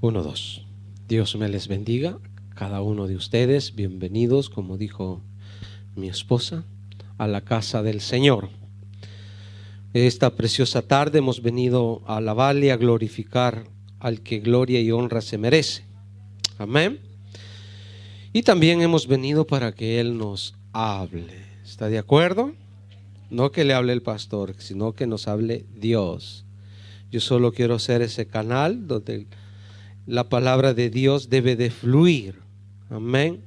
Uno, dos. Dios me les bendiga, cada uno de ustedes. Bienvenidos, como dijo mi esposa, a la casa del Señor. Esta preciosa tarde hemos venido a alabarle y a glorificar al que gloria y honra se merece. Amén. Y también hemos venido para que Él nos hable. ¿Está de acuerdo? No que le hable el pastor, sino que nos hable Dios. Yo solo quiero ser ese canal donde la palabra de Dios debe de fluir. Amén.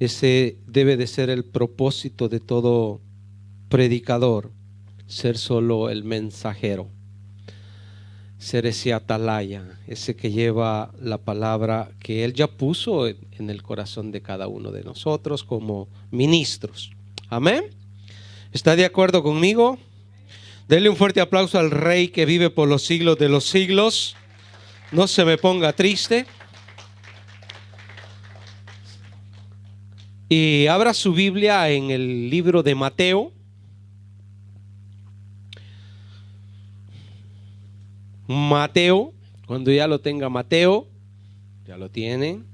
Ese debe de ser el propósito de todo predicador, ser solo el mensajero, ser ese atalaya, ese que lleva la palabra que Él ya puso en el corazón de cada uno de nosotros como ministros. Amén. ¿Está de acuerdo conmigo? Denle un fuerte aplauso al Rey que vive por los siglos de los siglos. No se me ponga triste. Y abra su Biblia en el libro de Mateo. Mateo, cuando ya lo tenga Mateo, ya lo tienen.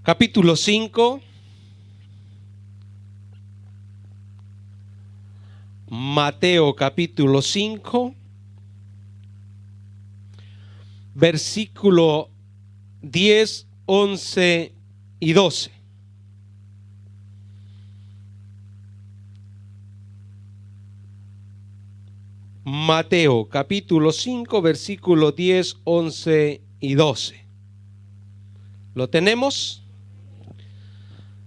Capítulo 5. Mateo capítulo 5. Versículo 10, 11 y 12. Mateo capítulo 5, versículo 10, 11 y 12. ¿Lo tenemos?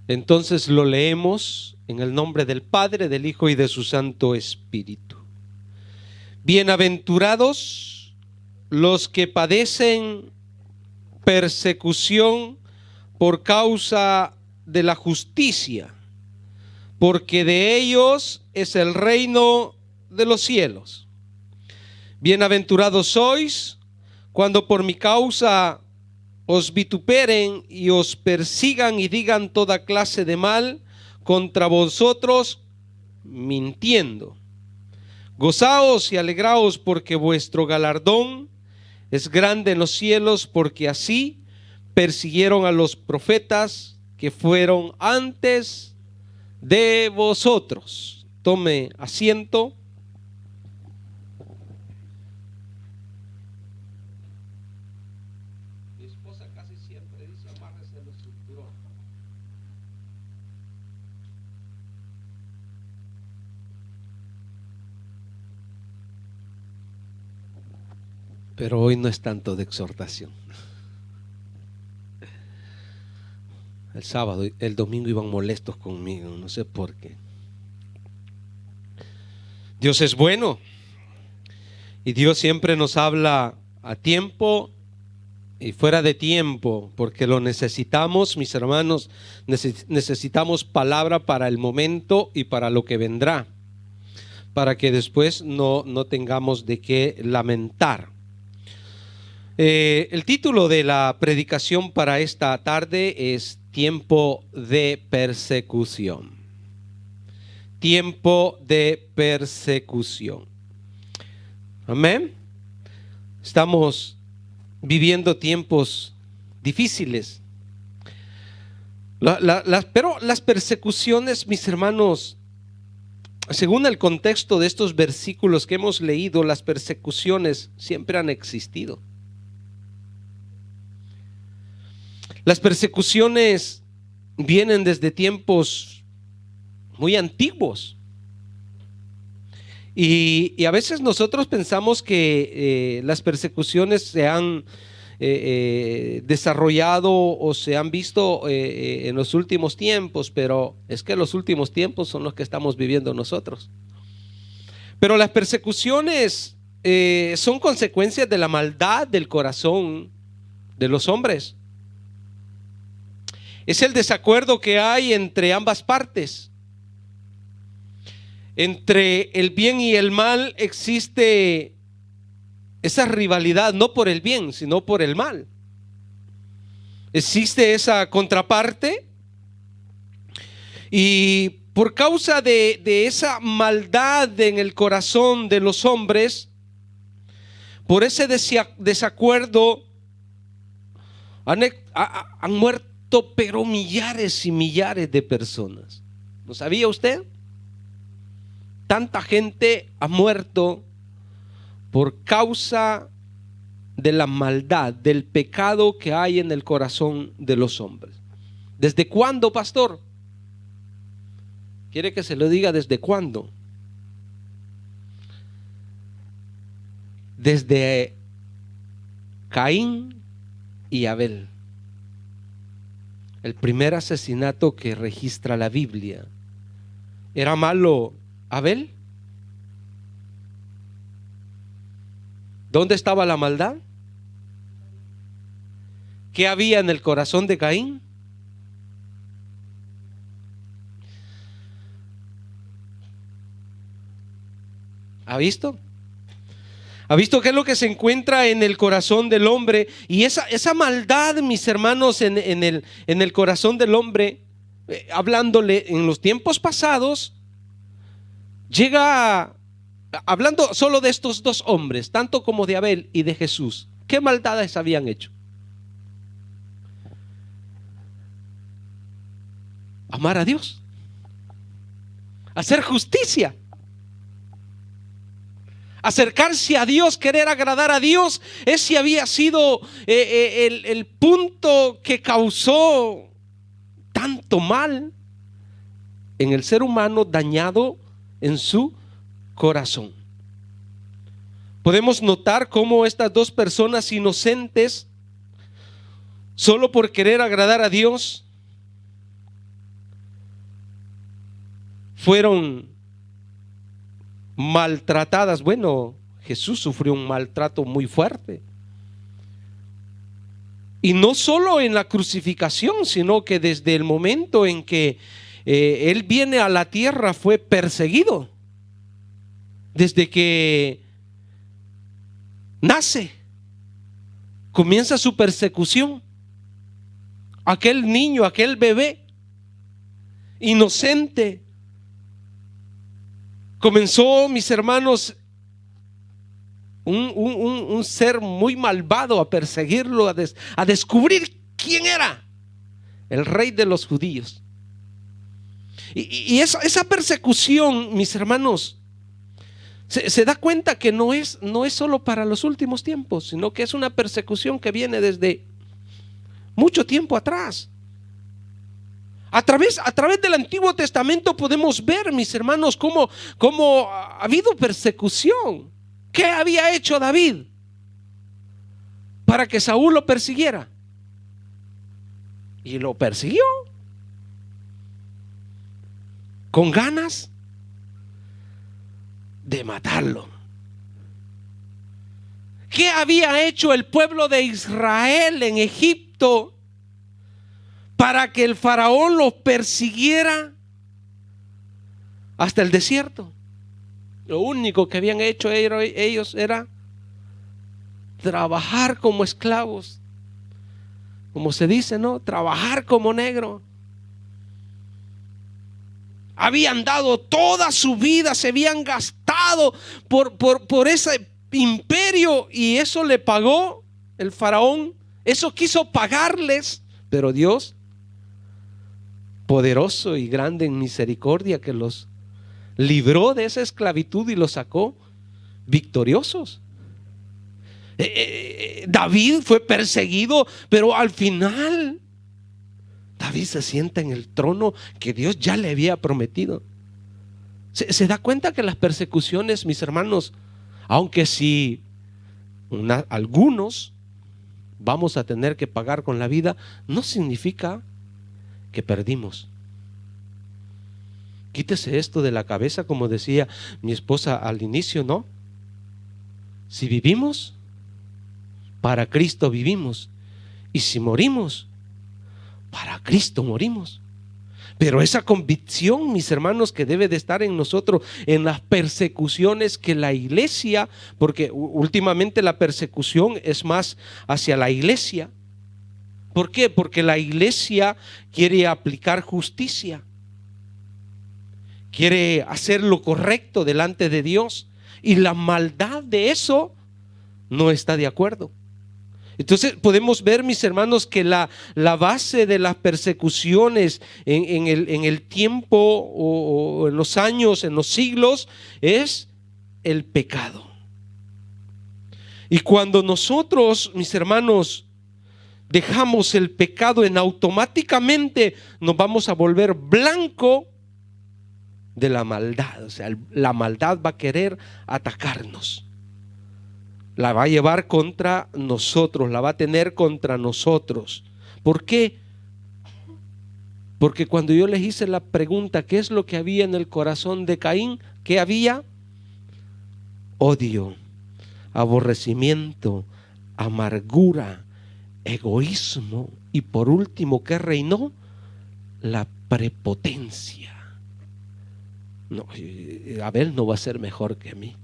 Entonces lo leemos en el nombre del Padre, del Hijo y de su Santo Espíritu. Bienaventurados los que padecen persecución por causa de la justicia, porque de ellos es el reino de los cielos. Bienaventurados sois cuando por mi causa os vituperen y os persigan y digan toda clase de mal contra vosotros, mintiendo. Gozaos y alegraos, porque vuestro galardón es grande en los cielos, porque así persiguieron a los profetas que fueron antes de vosotros. Tome asiento. Mi esposa casi siempre dice: amárrese los cinturones. Pero hoy no es tanto de exhortación. El sábado, el domingo iban molestos conmigo, no sé por qué. Dios es bueno y Dios siempre nos habla a tiempo y fuera de tiempo, porque lo necesitamos, mis hermanos. Necesitamos palabra para el momento y para lo que vendrá, para que después no tengamos de qué lamentar. El título de la predicación para esta tarde es Tiempo de persecución. Tiempo de persecución. Amén. Estamos viviendo tiempos difíciles. Pero las persecuciones, mis hermanos, según el contexto de estos versículos que hemos leído, las persecuciones siempre han existido. Las persecuciones vienen desde tiempos muy antiguos. Y a veces nosotros pensamos que las persecuciones se han desarrollado o se han visto en los últimos tiempos, pero es que los últimos tiempos son los que estamos viviendo nosotros. Pero las persecuciones son consecuencias de la maldad del corazón de los hombres. Es el desacuerdo que hay entre ambas partes. Entre el bien y el mal existe esa rivalidad, no por el bien, sino por el mal. Existe esa contraparte, y por causa de esa maldad en el corazón de los hombres, por ese desacuerdo, Han muerto pero millares y millares de personas. ¿Lo sabía usted? Tanta gente ha muerto por causa de la maldad, del pecado que hay en el corazón de los hombres. ¿Desde cuándo, pastor? ¿Quiere que se lo diga desde cuándo? Desde Caín y Abel. El primer asesinato que registra la Biblia. ¿Era malo Abel? ¿Dónde estaba la maldad? ¿Qué había en el corazón de Caín? ¿Ha visto? ¿Ha visto qué es lo que se encuentra en el corazón del hombre? Y esa maldad, mis hermanos, en el corazón del hombre, hablándole en los tiempos pasados, llega, hablando solo de estos dos hombres, tanto como de Abel y de Jesús, ¿qué maldades habían hecho? Amar a Dios, hacer justicia, acercarse a Dios, querer agradar a Dios. Ese había sido el punto que causó tanto mal en el ser humano dañado en su corazón. Podemos notar cómo estas dos personas inocentes, solo por querer agradar a Dios, fueron maltratadas. Bueno, Jesús sufrió un maltrato muy fuerte. Y no solo en la crucificación, sino que desde el momento en que Él viene a la tierra fue perseguido. Desde que nace, comienza su persecución. Aquel niño, aquel bebé inocente, comenzó, mis hermanos, un ser muy malvado a perseguirlo, a descubrir quién era el rey de los judíos. Y esa persecución, mis hermanos, se da cuenta que no es solo para los últimos tiempos, sino que es una persecución que viene desde mucho tiempo atrás. A través del Antiguo Testamento podemos ver, mis hermanos, cómo ha habido persecución. ¿Qué había hecho David para que Saúl lo persiguiera? Y lo persiguió con ganas de matarlo. ¿Qué había hecho el pueblo de Israel en Egipto para que el faraón los persiguiera hasta el desierto? Lo único que habían hecho ellos era trabajar como esclavos, como se dice, ¿no? Trabajar como negro. Habían dado toda su vida, se habían gastado por ese imperio, y eso le pagó el faraón. Eso quiso pagarles, pero Dios, poderoso y grande en misericordia, que los libró de esa esclavitud y los sacó victoriosos. David fue perseguido, pero al final David se sienta en el trono que Dios ya le había prometido. Se da cuenta que las persecuciones, mis hermanos, aunque sí algunos vamos a tener que pagar con la vida, no significa que perdimos. Quítese esto de la cabeza, como decía mi esposa al inicio, ¿no? Si vivimos, para Cristo vivimos. Y si morimos, para Cristo morimos. Pero esa convicción, mis hermanos, que debe de estar en nosotros en las persecuciones que la iglesia, porque últimamente la persecución es más hacia la iglesia. ¿Por qué? Porque la iglesia quiere aplicar justicia, quiere hacer lo correcto delante de Dios, y la maldad de eso no está de acuerdo. Entonces podemos ver, mis hermanos, que la base de las persecuciones en el tiempo o en los años, en los siglos, es el pecado. Y cuando nosotros, mis hermanos, dejamos el pecado, automáticamente nos vamos a volver blanco de la maldad. O sea, la maldad va a querer atacarnos, la va a llevar contra nosotros, la va a tener contra nosotros. ¿Por qué? Porque cuando yo les hice la pregunta, ¿qué es lo que había en el corazón de Caín? ¿Qué había? Odio, aborrecimiento, amargura, egoísmo, y por último, ¿qué reinó? La prepotencia. No, Abel no va a ser mejor que mí.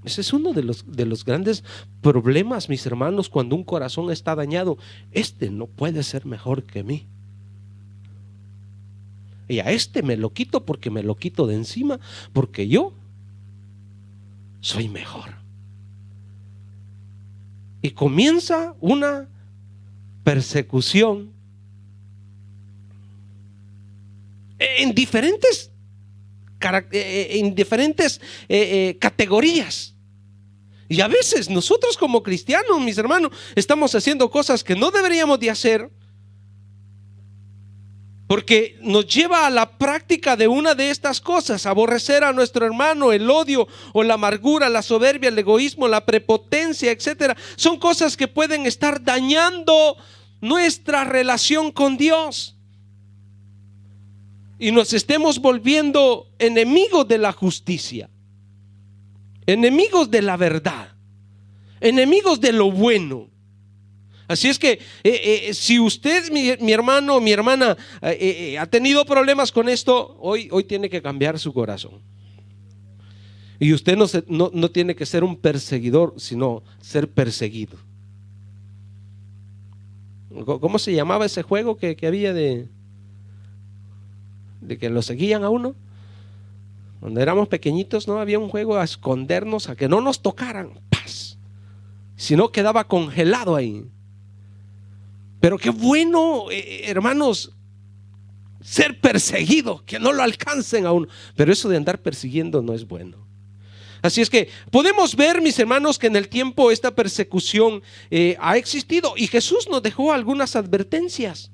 Ese es uno de los grandes problemas, mis hermanos, cuando un corazón está dañado. Este no puede ser mejor que mí. Y a este me lo quito porque me lo quito de encima, porque yo soy mejor. Y comienza una persecución en diferentes categorías. Y a veces nosotros como cristianos, mis hermanos, estamos haciendo cosas que no deberíamos de hacer, porque nos lleva a la práctica de una de estas cosas: aborrecer a nuestro hermano, el odio o la amargura, la soberbia, el egoísmo, la prepotencia, etcétera. Son cosas que pueden estar dañando nuestra relación con Dios y nos estemos volviendo enemigos de la justicia, enemigos de la verdad, enemigos de lo bueno. Así es que si usted, mi hermano o mi hermana, ha tenido problemas con esto, hoy tiene que cambiar su corazón. Y usted no tiene que ser un perseguidor, sino ser perseguido. ¿Cómo se llamaba ese juego que había de que lo seguían a uno? Cuando éramos pequeñitos, ¿no? Había un juego a escondernos, a que no nos tocaran, ¡paz! Si no, quedaba congelado ahí. Pero qué bueno, hermanos, ser perseguido, que no lo alcancen a uno. Pero eso de andar persiguiendo no es bueno. Así es que podemos ver, mis hermanos, que en el tiempo esta persecución ha existido, y Jesús nos dejó algunas advertencias.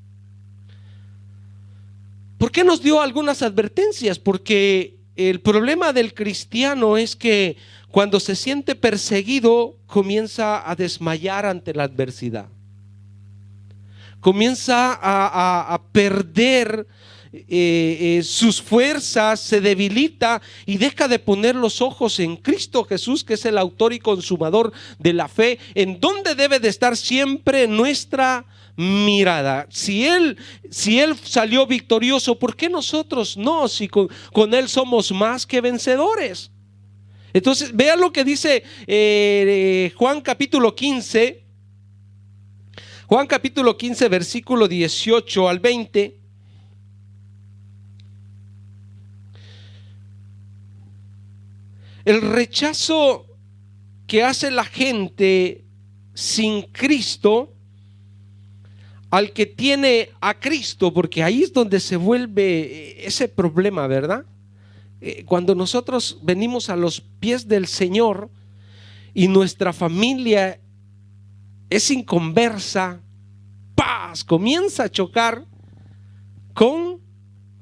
¿Por qué nos dio algunas advertencias? Porque el problema del cristiano es que cuando se siente perseguido, comienza a desmayar ante la adversidad. Comienza a perder sus fuerzas, se debilita y deja de poner los ojos en Cristo Jesús, que es el autor y consumador de la fe, en donde debe de estar siempre nuestra mirada. Si Él salió victorioso, ¿por qué nosotros no? Si con Él somos más que vencedores. Entonces, vean lo que dice Juan capítulo 15. Juan capítulo 15, versículo 18 al 20. El rechazo que hace la gente sin Cristo al que tiene a Cristo, porque ahí es donde se vuelve ese problema, ¿verdad? Cuando nosotros venimos a los pies del Señor y nuestra familia es inconversa, paz, comienza a chocar con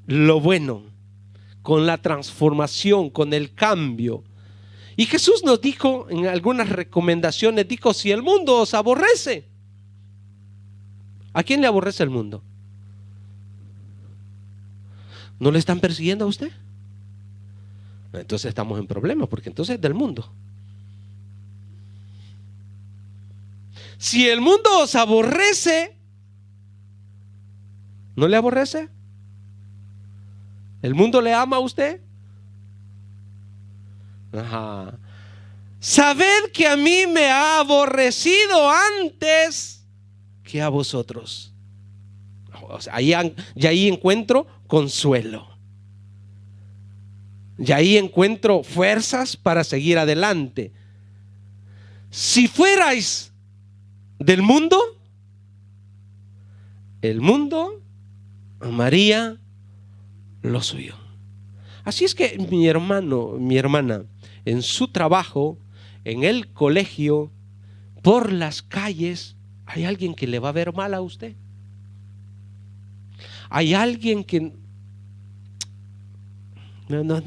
lo bueno, con la transformación, con el cambio. Y Jesús nos dijo en algunas recomendaciones, dijo: si el mundo os aborrece, ¿a quién le aborrece el mundo? ¿No le están persiguiendo a usted? Entonces estamos en problemas, porque entonces es del mundo. Si el mundo os aborrece, ¿no le aborrece? ¿El mundo le ama a usted? Ajá. Sabed que a mí me ha aborrecido antes que a vosotros. O sea, ahí encuentro consuelo. Y ahí encuentro fuerzas para seguir adelante. Si fuerais del mundo, el mundo amaría lo suyo. Así es que mi hermano, mi hermana, en su trabajo, en el colegio, por las calles, hay alguien que le va a ver mal a usted. Hay alguien que no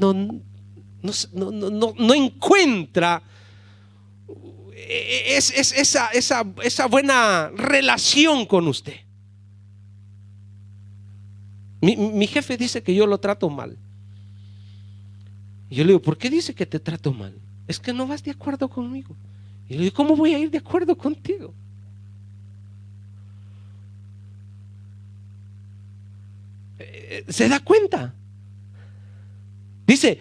encuentra esa buena relación con usted. Mi jefe dice que yo lo trato mal. Y yo le digo, ¿por qué dice que te trato mal? Es que no vas de acuerdo conmigo. Y le digo, ¿cómo voy a ir de acuerdo contigo? ¿Se da cuenta? Dice,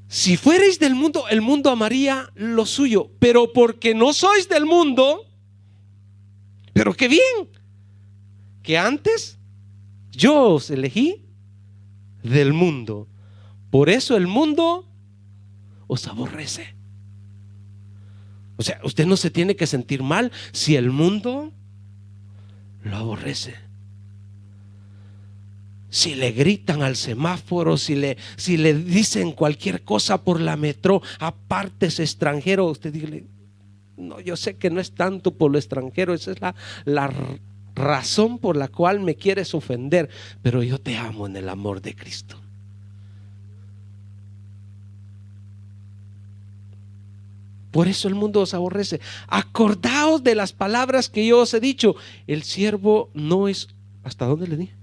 si fuereis del mundo, el mundo amaría lo suyo, pero porque no sois del mundo, pero qué bien, que antes yo os elegí del mundo, por eso el mundo os aborrece. O sea, usted no se tiene que sentir mal si el mundo lo aborrece. Si le gritan al semáforo, si le dicen cualquier cosa por la metro, apártese extranjero, usted dígale, no, yo sé que no es tanto por lo extranjero, esa es la razón por la cual me quieres ofender, pero yo te amo en el amor de Cristo. Por eso el mundo os aborrece. Acordaos de las palabras que yo os he dicho. El siervo no es... ¿Hasta dónde le dije?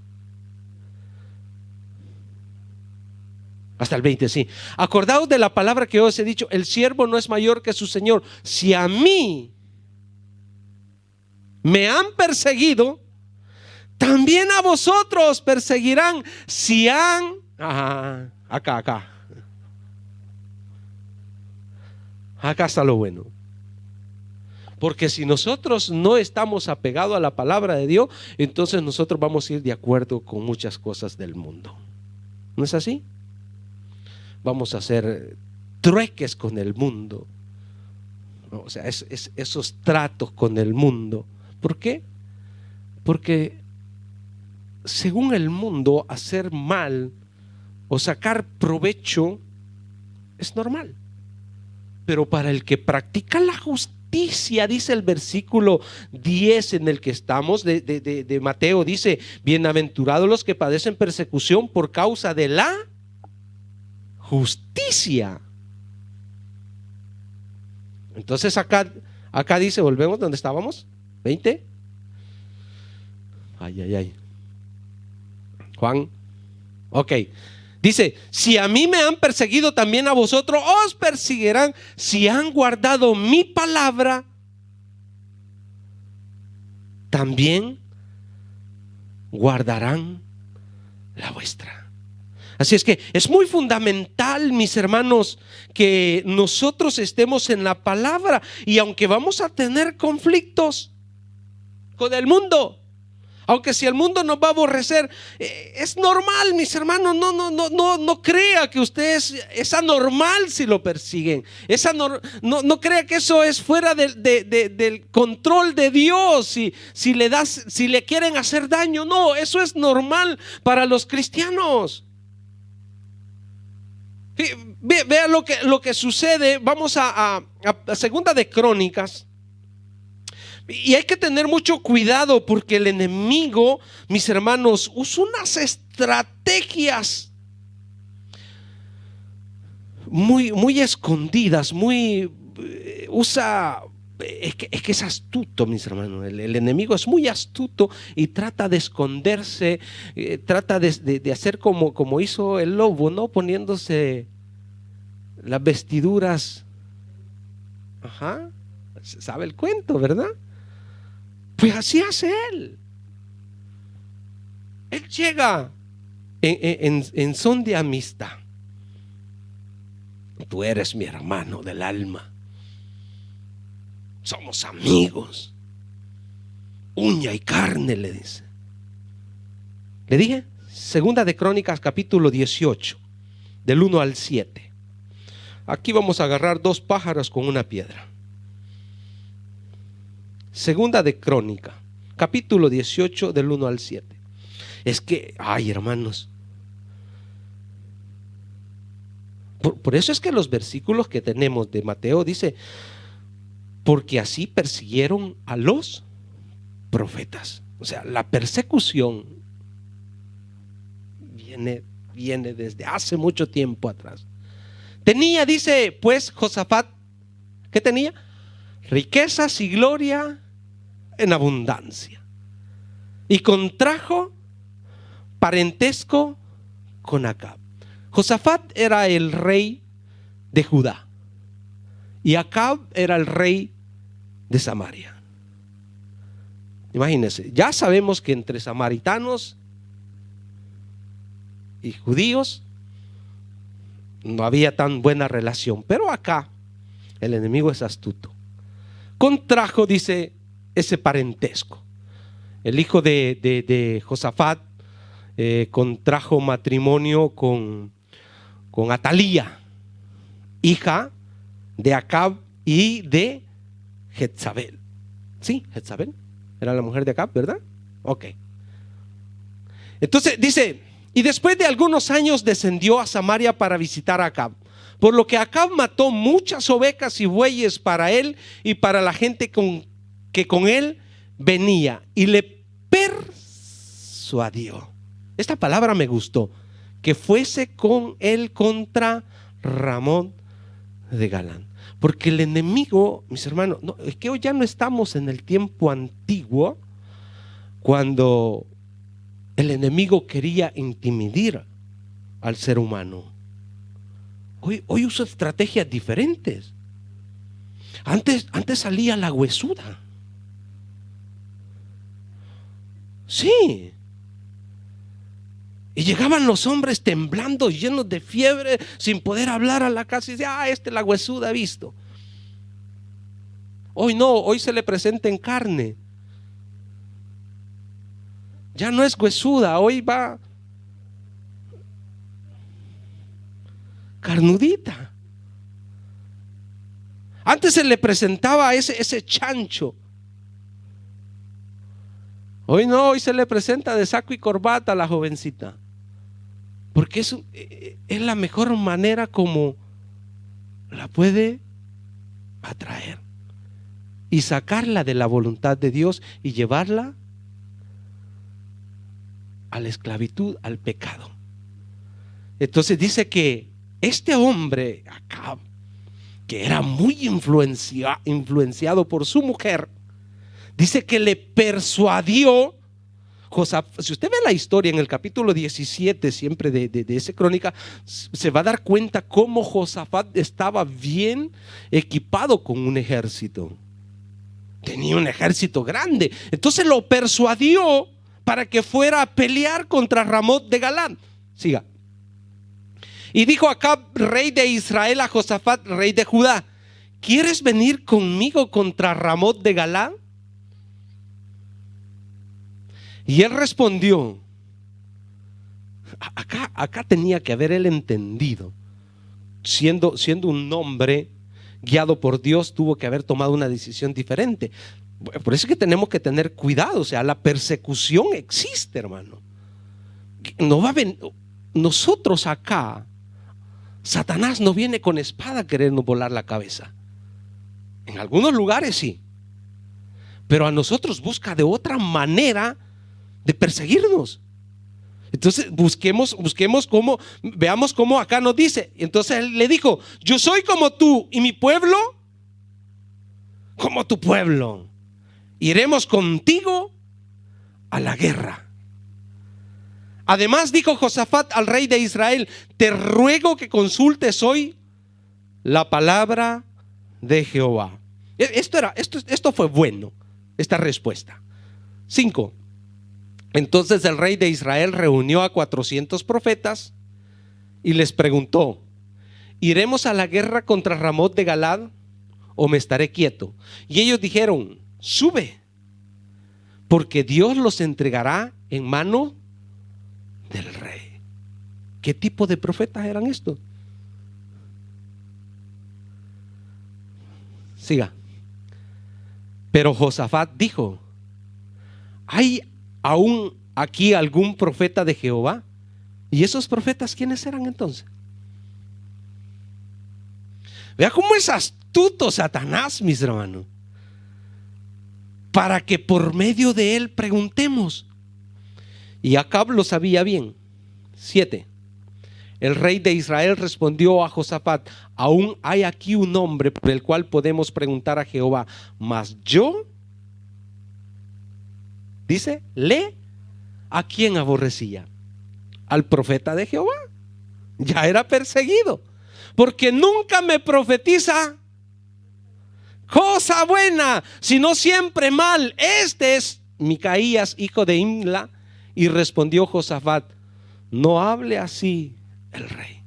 Hasta el 20, sí. Acordaos de la palabra que yo os he dicho. El siervo no es mayor que su señor. Si a mí me han perseguido, también a vosotros perseguirán. Si han... Acá está lo bueno. Porque si nosotros no estamos apegados a la palabra de Dios, entonces nosotros vamos a ir de acuerdo con muchas cosas del mundo. ¿No es así? Vamos a hacer trueques con el mundo. O sea, esos tratos con el mundo. ¿Por qué? Porque según el mundo, hacer mal o sacar provecho es normal. Pero para el que practica la justicia, dice el versículo 10 en el que estamos de Mateo, dice, bienaventurados los que padecen persecución por causa de la justicia. Entonces acá dice, volvemos donde estábamos, 20. Ay. Juan, ok. Dice, si a mí me han perseguido, también a vosotros os perseguirán si han guardado mi palabra. También guardarán la vuestra. Así es que es muy fundamental, mis hermanos, que nosotros estemos en la palabra. Y aunque vamos a tener conflictos con el mundo, aunque si el mundo nos va a aborrecer, es normal, mis hermanos. No crea que usted es anormal si lo persiguen. No crea que eso es fuera del control de Dios. Si le quieren hacer daño, no, eso es normal para los cristianos. Vea lo que sucede. Vamos a Segunda de Crónicas. Y hay que tener mucho cuidado porque el enemigo, mis hermanos, usa unas estrategias muy escondidas, es que es astuto, mis hermanos. El enemigo es muy astuto y trata de esconderse, trata de hacer como hizo el lobo, ¿no? Poniéndose las vestiduras. ¿Sabe el cuento, verdad? Pues así hace él. Él llega en son de amistad. Tú eres mi hermano del alma. Somos amigos. Uña y carne, le dice. Le dije, Segunda de Crónicas, capítulo 18, del 1 al 7. Aquí vamos a agarrar dos pájaros con una piedra. Segunda de Crónica, capítulo 18, del 1 al 7. Es que, ay, hermanos, por eso es que los versículos que tenemos de Mateo dice, porque así persiguieron a los profetas. O sea, la persecución viene desde hace mucho tiempo atrás. Tenía, dice, pues Josafat, ¿qué tenía? Riquezas y gloria en abundancia. Y contrajo parentesco con Acab. Josafat era el rey de Judá y Acab era el rey de Samaria. Imagínense, ya sabemos que entre samaritanos y judíos no había tan buena relación, pero acá el enemigo es astuto. Contrajo, dice, ese parentesco. El hijo de Josafat contrajo matrimonio con Atalía, hija de Acab y de Jezabel. Sí, Jezabel era la mujer de Acab, ¿verdad? Ok. Entonces dice, y después de algunos años descendió a Samaria para visitar a Acab, por lo que Acab mató muchas ovejas y bueyes para él y para la gente que con él venía, y le persuadió. Esta palabra me gustó, que fuese con él contra Ramón de Galán. Porque el enemigo, mis hermanos, no, es que hoy ya no estamos en el tiempo antiguo cuando el enemigo quería intimidar al ser humano. Hoy usa estrategias diferentes. Antes salía la huesuda. Sí. Y llegaban los hombres temblando, llenos de fiebre, sin poder hablar a la casa y decían, la huesuda ha visto. Hoy no, hoy se le presenta en carne. Ya no es huesuda, hoy va carnudita. Antes se le presentaba ese chancho. Hoy no, hoy se le presenta de saco y corbata a la jovencita. Porque es la mejor manera como la puede atraer y sacarla de la voluntad de Dios y llevarla a la esclavitud, al pecado. Entonces dice que este hombre acá, que era muy influenciado por su mujer, dice que le persuadió. Si usted ve la historia en el capítulo 17 siempre de esa crónica, se va a dar cuenta cómo Josafat estaba bien equipado con un ejército. Tenía un ejército grande. Entonces lo persuadió para que fuera a pelear contra Ramón de Galán. Siga. Y dijo Acab, rey de Israel, a Josafat, rey de Judá: ¿quieres venir conmigo contra Ramón de Galán? Y él respondió. Acá tenía que haber él entendido, siendo un hombre guiado por Dios, tuvo que haber tomado una decisión diferente. Por eso es que tenemos que tener cuidado. O sea, la persecución existe, hermano. No va a venir. Nosotros acá, Satanás no viene con espada a querernos volar la cabeza. En algunos lugares sí, pero a nosotros busca de otra manera de perseguirnos. Entonces busquemos cómo, veamos cómo acá nos dice. Entonces él le dijo: yo soy como tú y mi pueblo como tu pueblo. Iremos contigo a la guerra. Además dijo Josafat al rey de Israel: te ruego que consultes hoy la palabra de Jehová. Esto fue bueno, esta respuesta. 5. Entonces el rey de Israel reunió a 400 profetas y les preguntó: ¿iremos a la guerra contra Ramón de Galad o me estaré quieto? Y ellos dijeron: sube, porque Dios los entregará en mano del rey. ¿Qué tipo de profetas eran estos? Siga. Pero Josafat dijo: ¿hay aún aquí algún profeta de Jehová? ¿Y esos profetas quiénes eran entonces? Vea cómo es astuto Satanás, mis hermanos, para que por medio de él preguntemos. Y Acab lo sabía bien. 7. El rey de Israel respondió a Josafat: aún hay aquí un hombre por el cual podemos preguntar a Jehová, mas yo, dice, ¿a quién aborrecía? Al profeta de Jehová. Ya era perseguido, porque nunca me profetiza cosa buena, sino siempre mal. Este es Micaías, hijo de Imla. Y respondió Josafat: no hable así el rey.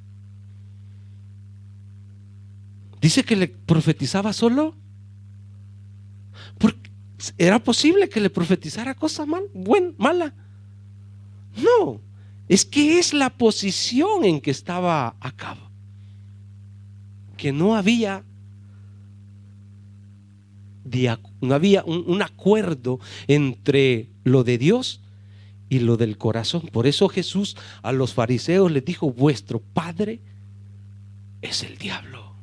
Dice que le profetizaba solo, porque era posible que le profetizara cosa mala. No, es que es la posición en que estaba Acab, que no había un acuerdo entre lo de Dios y lo del corazón. Por eso Jesús a los fariseos les dijo: vuestro padre es el diablo,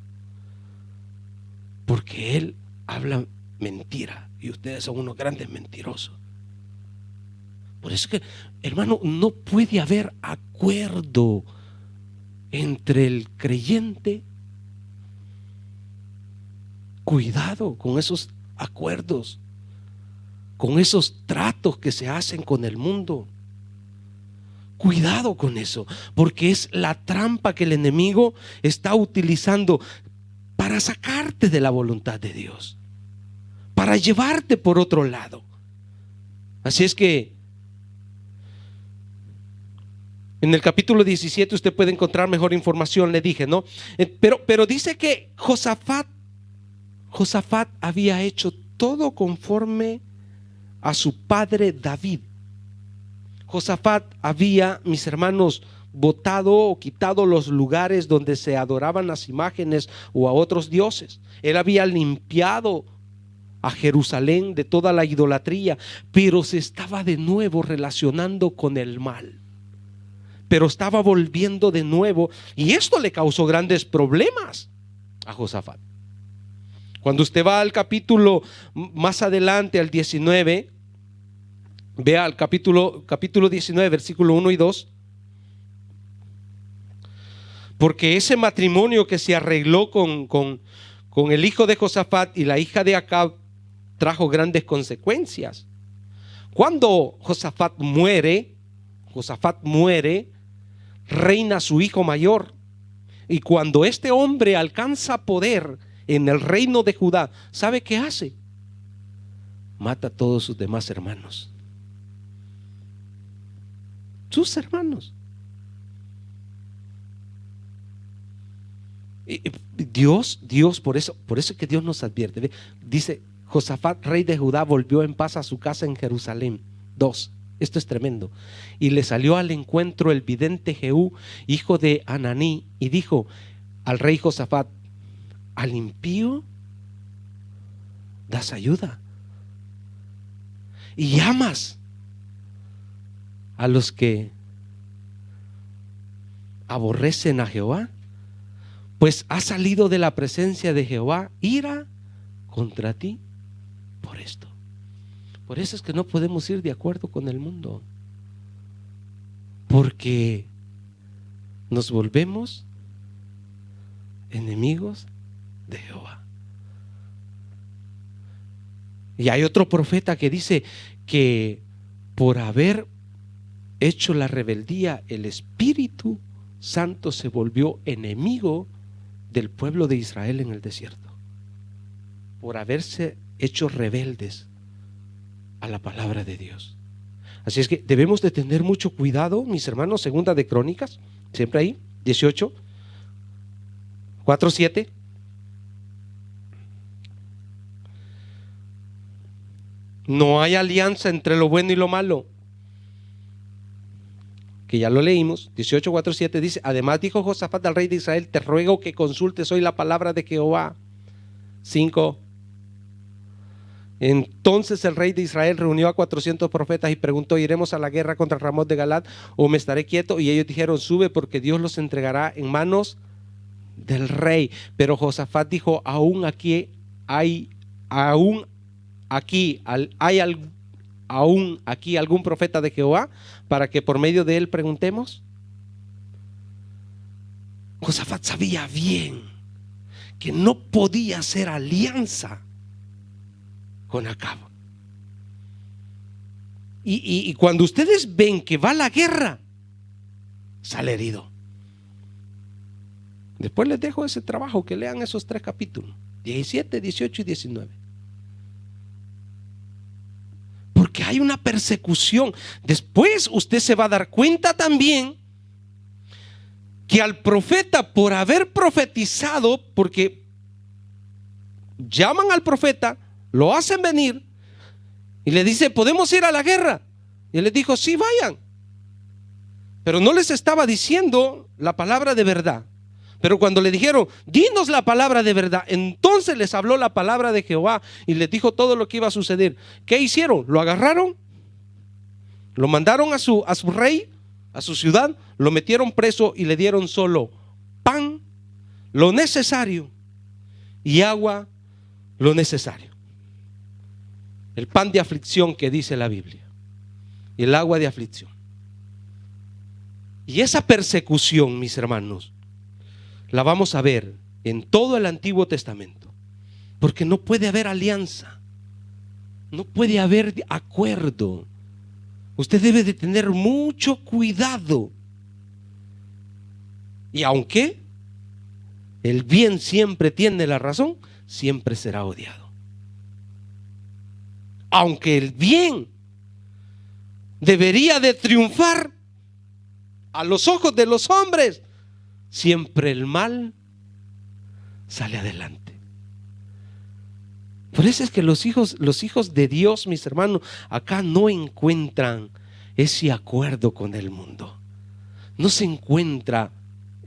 porque él habla mentira y ustedes son unos grandes mentirosos. Por eso que, hermano, no puede haber acuerdo entre el creyente. Cuidado con esos acuerdos, con esos tratos que se hacen con el mundo. Cuidado con eso, porque es la trampa que el enemigo está utilizando para sacarte de la voluntad de Dios, para llevarte por otro lado. Así es que en el capítulo 17 usted puede encontrar mejor información, le dije, ¿no? Pero dice que Josafat había hecho todo conforme a su padre David. Josafat había, mis hermanos, botado o quitado los lugares donde se adoraban las imágenes o a otros dioses. Él había limpiado a Jerusalén de toda la idolatría, pero se estaba de nuevo relacionando con el mal. Pero estaba volviendo de nuevo, y esto le causó grandes problemas a Josafat. Cuando usted va al capítulo más adelante, al 19, vea el capítulo 19, versículo 1 y 2. Porque ese matrimonio que se arregló con el hijo de Josafat y la hija de Acab trajo grandes consecuencias. Cuando Josafat muere, reina su hijo mayor. Y cuando este hombre alcanza poder en el reino de Judá, ¿sabe qué hace? Mata a todos sus demás hermanos. Sus hermanos. Dios, por eso que Dios nos advierte. Dice: Josafat, rey de Judá, volvió en paz a su casa en Jerusalén. 2. Esto es tremendo. Y le salió al encuentro el vidente Jehú, hijo de Ananí, y dijo al rey Josafat: al impío das ayuda y llamas a los que aborrecen a Jehová, pues ha salido de la presencia de Jehová ira contra ti por esto. Por eso es que no podemos ir de acuerdo con el mundo, porque nos volvemos enemigos de Jehová. Y hay otro profeta que dice que por haber hecho la rebeldía, el Espíritu Santo se volvió enemigo del pueblo de Israel en el desierto, por haberse hecho rebeldes a la palabra de Dios. Así es que debemos de tener mucho cuidado, mis hermanos. Segunda de Crónicas, siempre ahí, 18, 4, 7. No hay alianza entre lo bueno y lo malo, que ya lo leímos. 18, 4, 7 dice: además dijo Josafat al rey de Israel: te ruego que consultes hoy la palabra de Jehová. 5. Entonces el rey de Israel reunió a 400 profetas y preguntó: ¿iremos a la guerra contra Ramot de Galat o me estaré quieto? Y ellos dijeron: sube, porque Dios los entregará en manos del rey. Pero Josafat dijo: aún aquí hay algún profeta de Jehová para que por medio de él preguntemos. Josafat sabía bien que no podía hacer alianza con Acab. Y cuando ustedes ven que va la guerra, sale herido. Después les dejo ese trabajo, que lean esos 3 capítulos, 17, 18 y 19. Porque hay una persecución. Después usted se va a dar cuenta también que al profeta, por haber profetizado, porque llaman al profeta, lo hacen venir y le dice: ¿podemos ir a la guerra? Y él les dijo: sí, vayan. Pero no les estaba diciendo la palabra de verdad. Pero cuando le dijeron: dinos la palabra de verdad, entonces les habló la palabra de Jehová y les dijo todo lo que iba a suceder. ¿Qué hicieron? Lo agarraron, lo mandaron a su rey, a su ciudad, lo metieron preso y le dieron solo pan, lo necesario, y agua, lo necesario. El pan de aflicción que dice la Biblia, y el agua de aflicción. Y esa persecución, mis hermanos, la vamos a ver en todo el Antiguo Testamento, porque no puede haber alianza, no puede haber acuerdo. Usted debe de tener mucho cuidado. Y aunque el bien siempre tiene la razón, siempre será odiado. Aunque el bien debería de triunfar a los ojos de los hombres, siempre el mal sale adelante. Por eso es que los hijos de Dios, mis hermanos, acá no encuentran ese acuerdo con el mundo. No se encuentra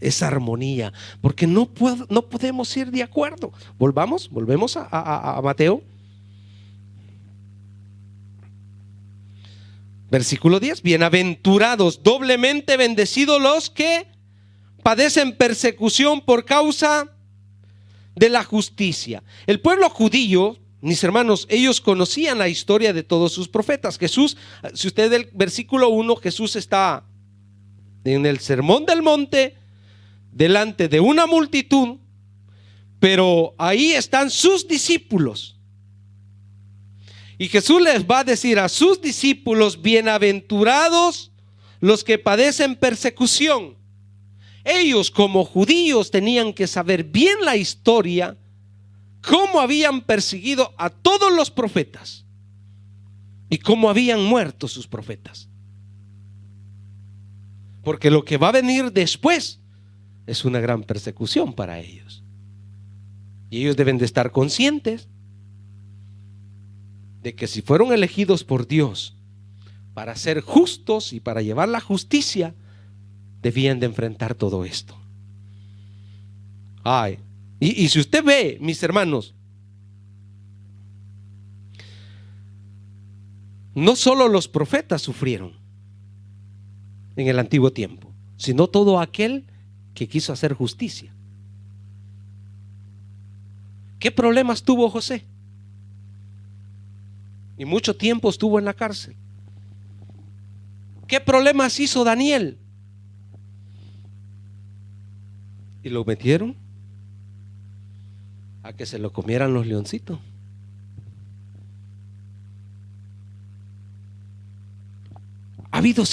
esa armonía, porque no podemos ir de acuerdo. Volvemos a Mateo. Versículo 10: bienaventurados, doblemente bendecidos los que padecen persecución por causa de la justicia. El pueblo judío, mis hermanos, ellos conocían la historia de todos sus profetas. Jesús, si usted ve el versículo 1, Jesús está en el sermón del monte delante de una multitud, pero ahí están sus discípulos. Y Jesús les va a decir a sus discípulos: bienaventurados los que padecen persecución. Ellos, como judíos, tenían que saber bien la historia, cómo habían perseguido a todos los profetas y cómo habían muerto sus profetas. Porque lo que va a venir después es una gran persecución para ellos. Y ellos deben de estar conscientes de que si fueron elegidos por Dios para ser justos y para llevar la justicia, debían de enfrentar todo esto. Y si usted ve, mis hermanos, no solo los profetas sufrieron en el antiguo tiempo, sino todo aquel que quiso hacer justicia. ¿Qué problemas tuvo José? Y mucho tiempo estuvo en la cárcel. ¿Qué problemas hizo Daniel? Y lo metieron a que se lo comieran los leoncitos. Ha habido,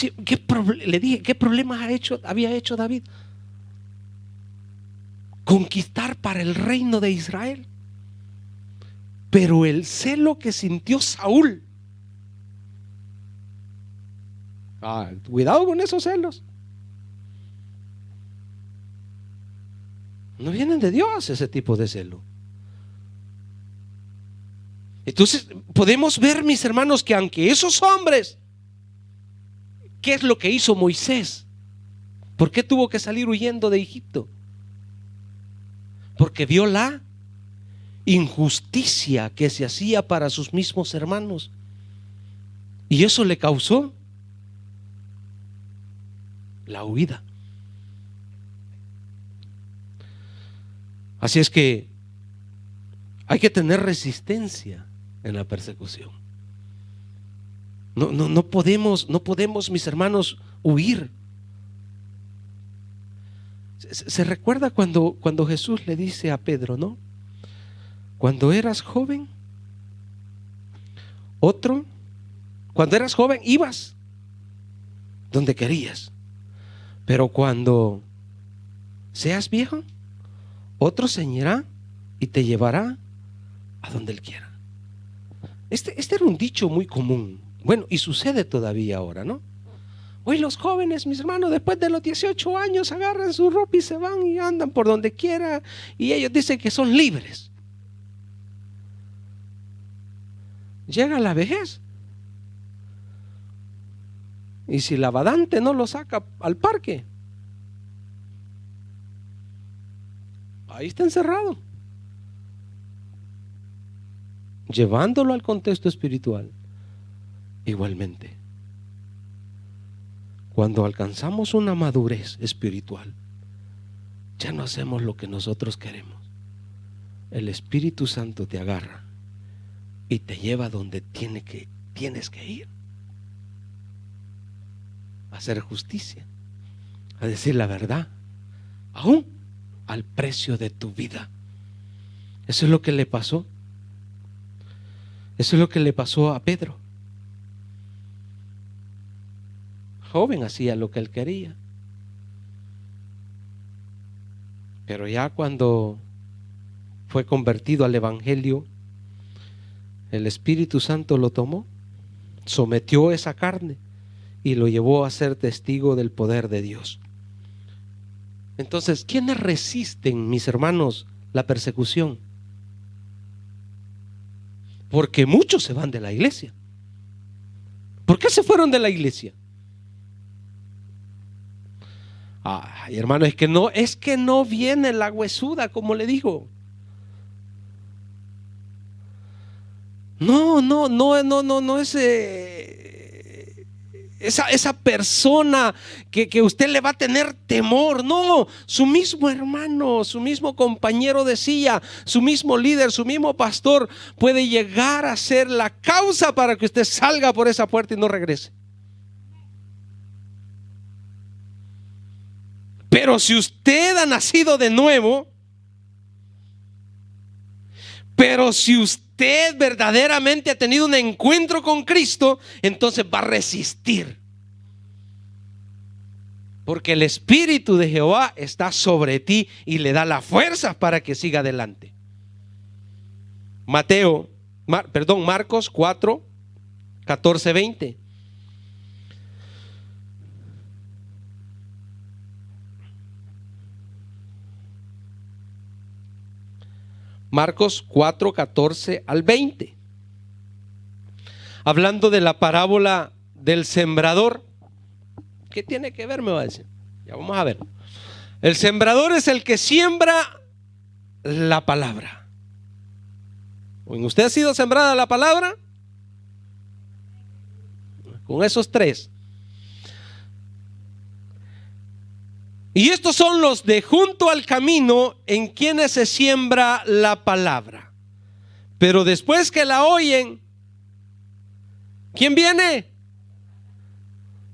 le dije, ¿qué problemas había hecho David? Conquistar para el reino de Israel. Pero el celo que sintió Saúl, cuidado con esos celos. No vienen de Dios ese tipo de celo. Entonces podemos ver, mis hermanos, que aunque esos hombres, ¿qué es lo que hizo Moisés? ¿Por qué tuvo que salir huyendo de Egipto? Porque vio la injusticia que se hacía para sus mismos hermanos. Y eso le causó la huida. Así es que hay que tener resistencia en la persecución. No podemos, mis hermanos, huir. Se recuerda cuando Jesús le dice a Pedro, ¿no? Cuando eras joven, cuando eras joven ibas donde querías, pero cuando seas viejo, otro ceñirá y te llevará a donde él quiera. Este era un dicho muy común. Bueno, y sucede todavía ahora, ¿no? Hoy los jóvenes, mis hermanos, después de los 18 años agarran su ropa y se van y andan por donde quiera, y ellos dicen que son libres. Llega la vejez, y si la badante no lo saca al parque, ahí está encerrado, llevándolo al contexto espiritual. Igualmente, cuando alcanzamos una madurez espiritual, ya no hacemos lo que nosotros queremos. El Espíritu Santo te agarra y te lleva donde tienes que ir, a hacer justicia, a decir la verdad, aún al precio de tu vida. Eso es lo que le pasó. Eso es lo que le pasó a Pedro. Joven, hacía lo que él quería, pero ya cuando fue convertido al Evangelio, el Espíritu Santo lo tomó, sometió esa carne y lo llevó a ser testigo del poder de Dios. Entonces, ¿quiénes resisten, mis hermanos, la persecución? Porque muchos se van de la iglesia. ¿Por qué se fueron de la iglesia? Ay, hermano, es que no viene la huesuda, como le digo. No es esa persona que usted le va a tener temor. No, su mismo hermano, su mismo compañero de silla, su mismo líder, su mismo pastor puede llegar a ser la causa para que usted salga por esa puerta y no regrese. Pero si usted ha nacido de nuevo, pero si usted verdaderamente ha tenido un encuentro con Cristo, entonces va a resistir. Porque el Espíritu de Jehová está sobre ti y le da la fuerza para que siga adelante. Marcos 4, 14, 20. Marcos 4, 14 al 20. Hablando de la parábola del sembrador. ¿Qué tiene que ver? Me va a decir. Ya vamos a ver. El sembrador es el que siembra la palabra. ¿En usted ha sido sembrada la palabra? Con esos tres. Y estos son los de junto al camino en quienes se siembra la palabra. Pero después que la oyen, ¿quién viene?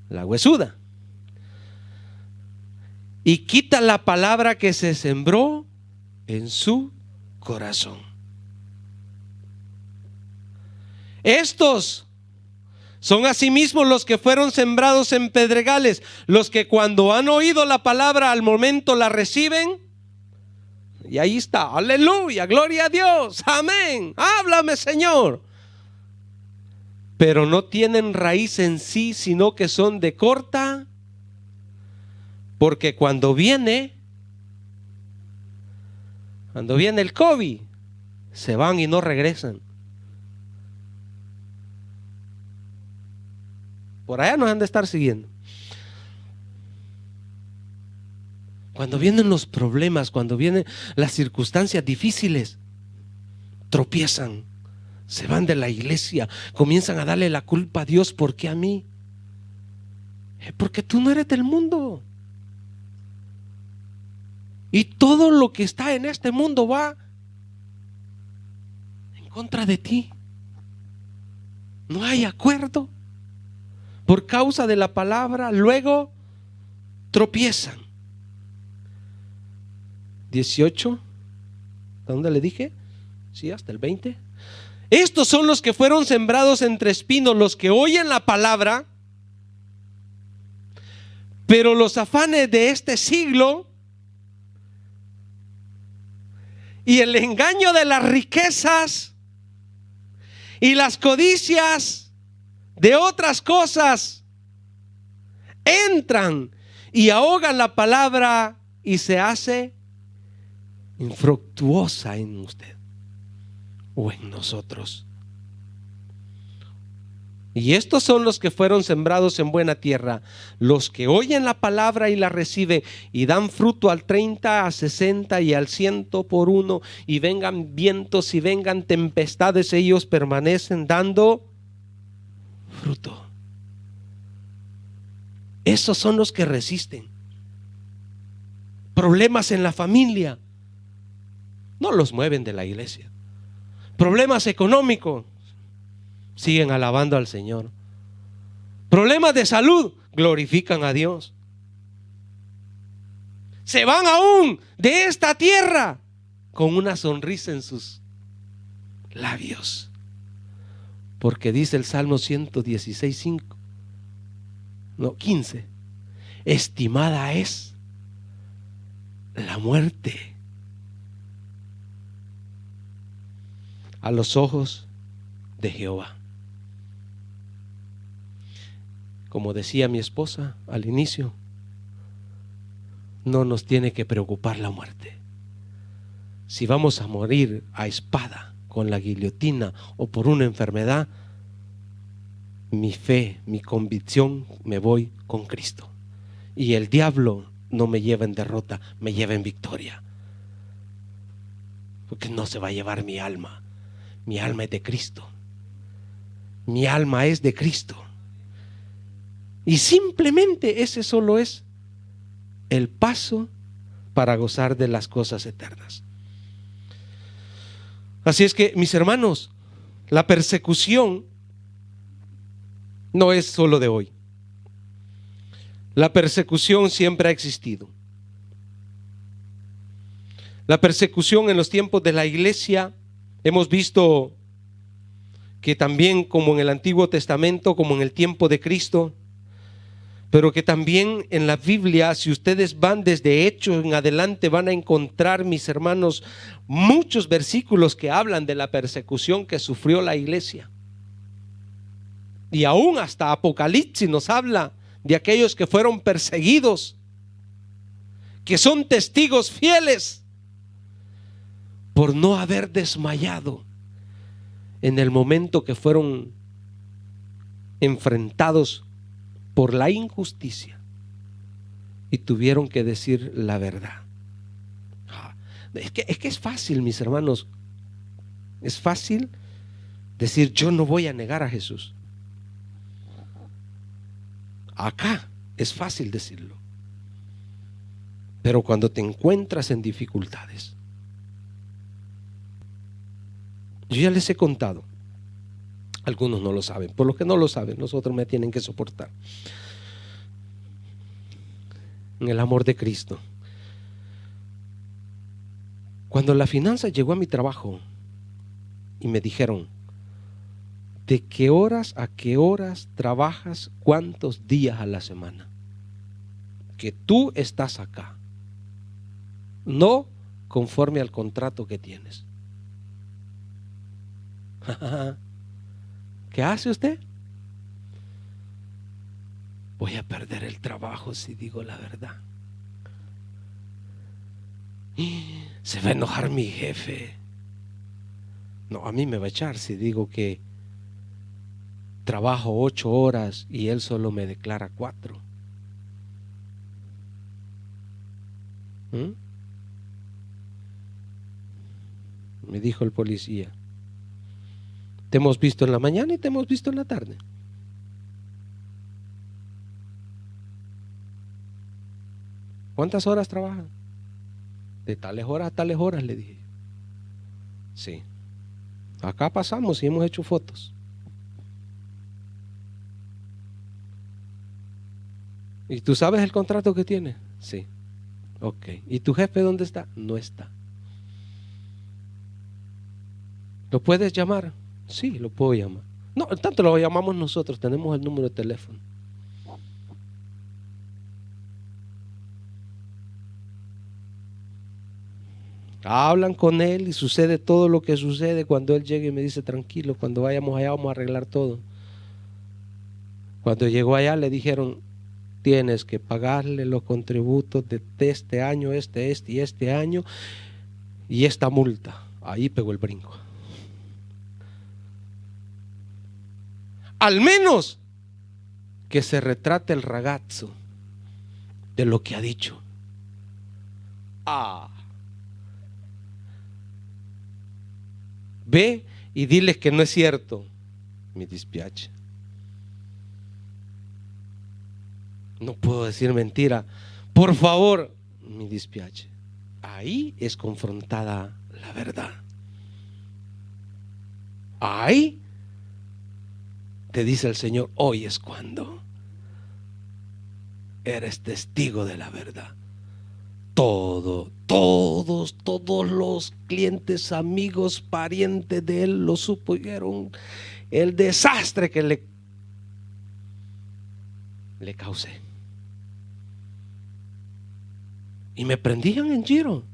La huesuda. Y quita la palabra que se sembró en su corazón. Estos son asimismo los que fueron sembrados en pedregales, los que cuando han oído la palabra al momento la reciben. Y ahí está, aleluya, gloria a Dios, amén, háblame Señor. Pero no tienen raíz en sí, sino que son de corta, porque cuando viene el COVID, se van y no regresan. Por allá nos han de estar siguiendo. Cuando vienen los problemas, cuando vienen las circunstancias difíciles, tropiezan, se van de la iglesia, comienzan a darle la culpa a Dios. ¿Por qué a mí? Porque tú no eres del mundo. Y todo lo que está en este mundo va en contra de ti. No hay acuerdo. Por causa de la palabra, luego tropiezan. 18. ¿A dónde le dije? Sí, hasta el 20. Estos son los que fueron sembrados entre espinos, los que oyen la palabra, pero los afanes de este siglo y el engaño de las riquezas y las codicias de otras cosas entran y ahogan la palabra y se hace infructuosa en usted o en nosotros. Y estos son los que fueron sembrados en buena tierra, los que oyen la palabra y la reciben y dan fruto al 30, a 60 y al 100 por uno. Y vengan vientos y vengan tempestades, ellos permanecen dando fruto. Esos son los que resisten. Problemas en la familia no los mueven de la iglesia. Problemas económicos, siguen alabando al Señor. Problemas de salud, glorifican a Dios. Se van aún de esta tierra con una sonrisa en sus labios, porque dice el Salmo 116:5, no, 15: estimada es la muerte a los ojos de Jehová. Como decía mi esposa al inicio, no nos tiene que preocupar la muerte. Si vamos a morir a espada, con la guillotina o por una enfermedad, mi fe, mi convicción, me voy con Cristo. Y el diablo no me lleva en derrota, me lleva en victoria. Porque no se va a llevar mi alma. Mi alma es de Cristo. Mi alma es de Cristo. Y simplemente ese solo es el paso para gozar de las cosas eternas. Así es que, mis hermanos, la persecución no es solo de hoy. La persecución siempre ha existido. La persecución en los tiempos de la iglesia, hemos visto que también, como en el Antiguo Testamento, como en el tiempo de Cristo, pero que también en la Biblia, si ustedes van desde Hechos en adelante, van a encontrar, mis hermanos, muchos versículos que hablan de la persecución que sufrió la iglesia. Y aún hasta Apocalipsis nos habla de aquellos que fueron perseguidos, que son testigos fieles por no haber desmayado en el momento que fueron enfrentados por la injusticia y tuvieron que decir la verdad. Es que es fácil, mis hermanos, es fácil decir: yo no voy a negar a Jesús. Acá es fácil decirlo, pero cuando te encuentras en dificultades, yo ya les he contado, algunos no lo saben, por los que no lo saben, los otros me tienen que soportar. En el amor de Cristo, cuando la finanza llegó a mi trabajo y me dijeron: ¿de qué horas a qué horas trabajas? ¿Cuántos días a la semana? Que tú estás acá, no conforme al contrato que tienes. ¿Qué hace usted? Voy a perder el trabajo si digo la verdad. Se va a enojar mi jefe. No, a mí me va a echar si digo que trabajo 8 horas y él solo me declara 4. me dijo el policía. Te hemos visto en la mañana y te hemos visto en la tarde. ¿Cuántas horas trabajan? De tales horas a tales horas, le dije. Sí. Acá pasamos y hemos hecho fotos. ¿Y tú sabes el contrato que tiene? Sí. Ok. ¿Y tu jefe dónde está? No está. ¿Lo puedes llamar? Sí, lo puedo llamar. No, tanto lo llamamos nosotros, tenemos el número de teléfono. Hablan con él y sucede todo lo que sucede. Cuando él llegue y me dice, tranquilo, cuando vayamos allá vamos a arreglar todo. Cuando llegó allá le dijeron, tienes que pagarle los contributos de este año, este y este año, y esta multa. Ahí pegó el brinco. Al menos que se retrate el ragazzo de lo que ha dicho. Ve y diles que no es cierto. Mi dispiace. No puedo decir mentira. Por favor, mi dispiace. Ahí es confrontada la verdad. Ahí te dice el Señor, hoy es cuando eres testigo de la verdad. Todos los clientes, amigos, parientes de él lo supieron el desastre que le causé. Y me prendían en giro.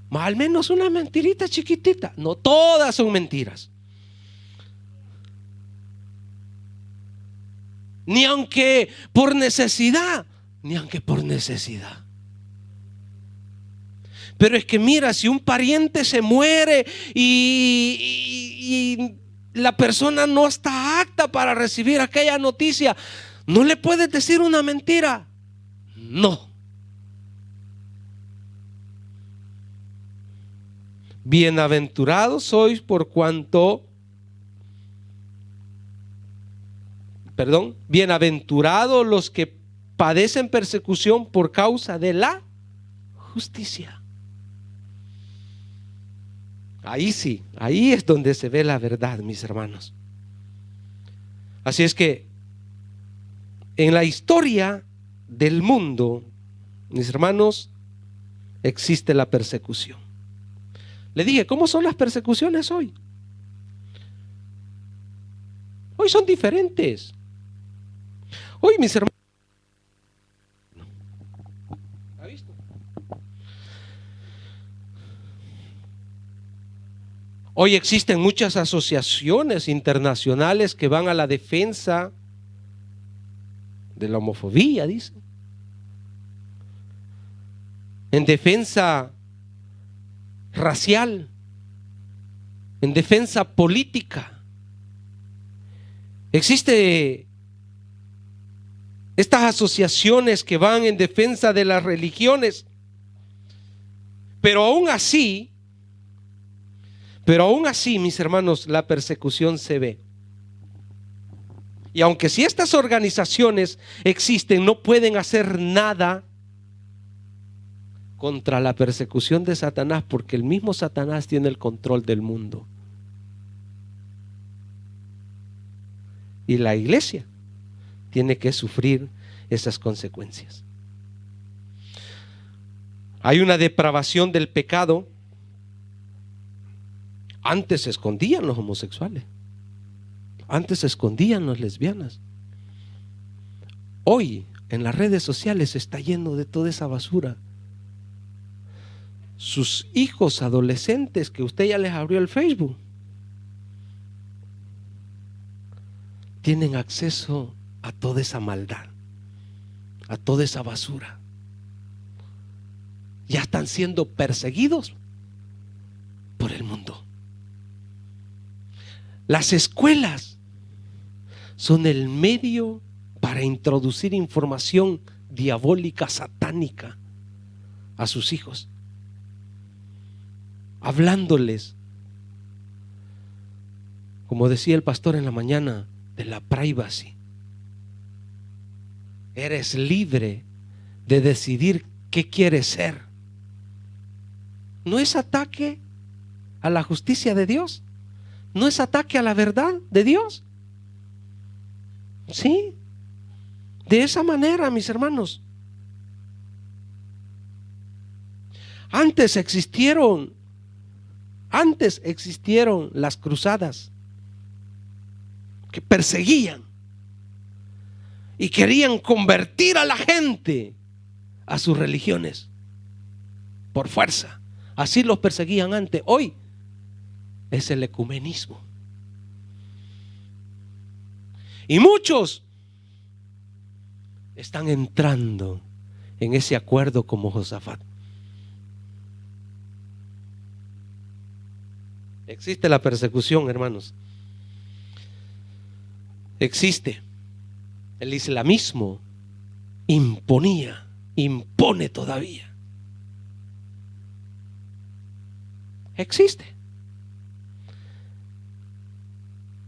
Más al menos una mentirita chiquitita. No todas son mentiras. Ni aunque por necesidad. Pero es que mira, si un pariente se muere y la persona no está apta para recibir aquella noticia, ¿no le puedes decir una mentira? No. Bienaventurados sois bienaventurados los que padecen persecución por causa de la justicia. Ahí sí, ahí es donde se ve la verdad, mis hermanos. Así es que en la historia del mundo, mis hermanos, existe la persecución. Le dije, ¿cómo son las persecuciones hoy? Hoy son diferentes. Hoy, mis hermanos, ¿ha visto? Hoy existen muchas asociaciones internacionales que van a la defensa de la homofobia, dicen. En defensa racial, en defensa política. Existe estas asociaciones que van en defensa de las religiones, pero aún así, mis hermanos, la persecución se ve. Y aunque si estas organizaciones existen, no pueden hacer nada contra la persecución de Satanás, porque el mismo Satanás tiene el control del mundo. Y la iglesia tiene que sufrir esas consecuencias. Hay una depravación del pecado. Antes se escondían los homosexuales, antes se escondían las lesbianas. Hoy en las redes sociales se está lleno de toda esa basura. Sus hijos adolescentes que usted ya les abrió el Facebook tienen acceso a toda esa maldad, a toda esa basura. Ya están siendo perseguidos por el mundo. Las escuelas son el medio para introducir información diabólica, satánica a sus hijos. hablándoles, como decía el pastor en la mañana, de la privacy. Eres libre de decidir qué quieres ser. ¿No es ataque a la justicia de Dios? ¿No es ataque a la verdad de Dios? Sí, de esa manera, mis hermanos. Antes existieron las cruzadas que perseguían y querían convertir a la gente a sus religiones por fuerza. Así los perseguían antes. Hoy es el ecumenismo. Y muchos están entrando en ese acuerdo como Josafat. Existe la persecución, hermanos. Existe. El islamismo impone todavía. Existe.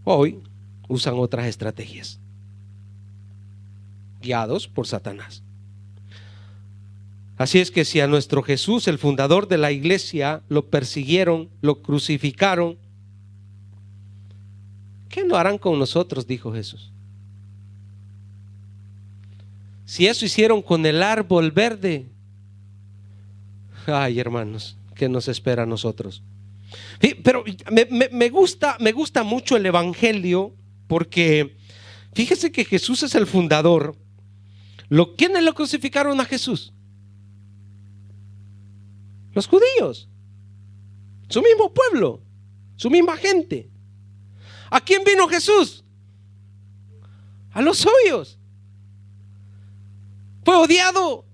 Hoy usan otras estrategias, guiados por Satanás. Así es que si a nuestro Jesús, el fundador de la iglesia, lo persiguieron, lo crucificaron, ¿qué no harán con nosotros?, dijo Jesús. Si eso hicieron con el árbol verde, ay, hermanos, ¿qué nos espera a nosotros? Pero me gusta mucho el evangelio, porque fíjese que Jesús es el fundador. ¿Quiénes lo crucificaron a Jesús? Los judíos, su mismo pueblo, su misma gente. ¿A quién vino Jesús? A los suyos. Fue odiado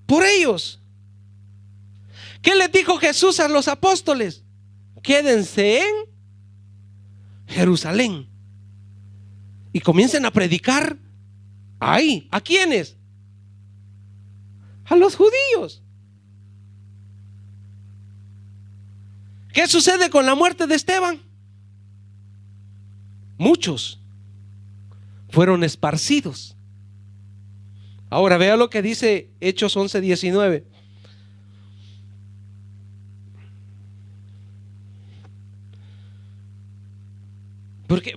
por ellos. ¿Qué les dijo Jesús a los apóstoles? Quédense en Jerusalén y comiencen a predicar ahí. ¿A quiénes? A los judíos. ¿Qué sucede con la muerte de Esteban? Muchos fueron esparcidos. Ahora vea lo que dice Hechos 11:19.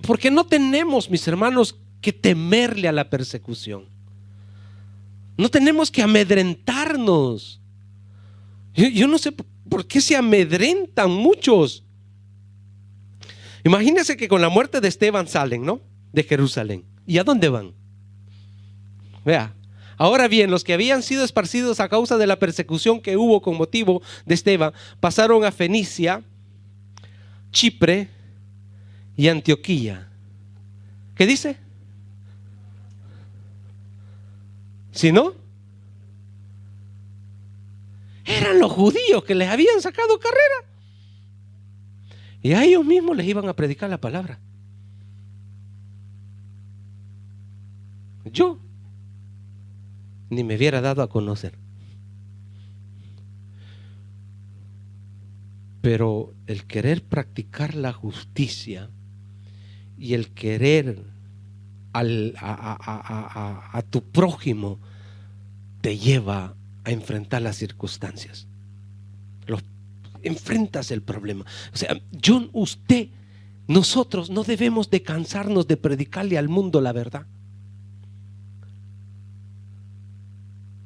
Porque no tenemos, mis hermanos, que temerle a la persecución. No tenemos que amedrentarnos. Yo no sé por qué se amedrentan muchos. Imagínense que con la muerte de Esteban salen, ¿no?, de Jerusalén. ¿Y a dónde van? Vea. Ahora bien, los que habían sido esparcidos a causa de la persecución que hubo con motivo de Esteban, pasaron a Fenicia, Chipre y Antioquía. ¿Qué dice? ¿Si no? Eran los judíos que les habían sacado carrera. Y a ellos mismos les iban a predicar la palabra. Yo ni me hubiera dado a conocer. Pero el querer practicar la justicia y el querer a tu prójimo te lleva a enfrentar las circunstancias. Enfrentas el problema. O sea, nosotros no debemos de cansarnos de predicarle al mundo la verdad.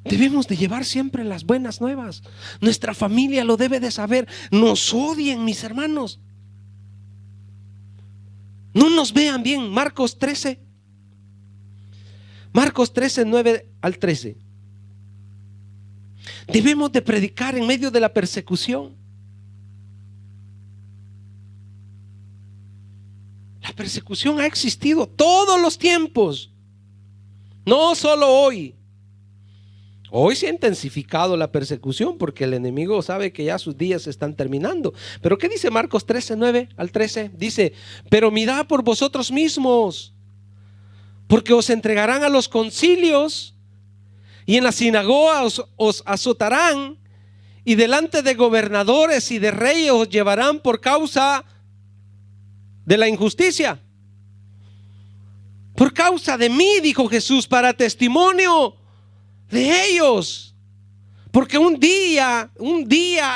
Debemos de llevar siempre las buenas nuevas. Nuestra familia lo debe de saber. Nos odien, mis hermanos. No nos vean bien. Marcos 13, 9 al 13. Debemos de predicar en medio de la persecución. La persecución ha existido todos los tiempos, no solo hoy. Hoy se ha intensificado la persecución porque el enemigo sabe que ya sus días se están terminando. Pero ¿qué dice Marcos 13, 9 al 13? Dice: pero mirad por vosotros mismos, porque os entregarán a los concilios y en las sinagogas os azotarán y delante de gobernadores y de reyes os llevarán por causa de la injusticia. Por causa de mí, dijo Jesús, para testimonio de ellos. Porque un día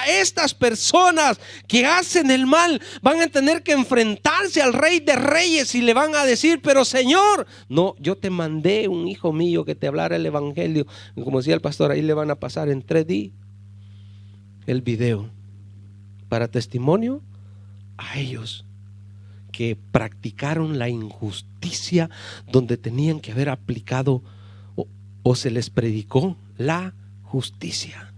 estas personas que hacen el mal van a tener que enfrentarse al Rey de Reyes y le van a decir: pero Señor, no, yo te mandé un hijo mío que te hablara el evangelio. Y como decía el pastor, ahí le van a pasar en 3D el video para testimonio a ellos que practicaron la injusticia donde tenían que haber aplicado o se les predicó la justicia.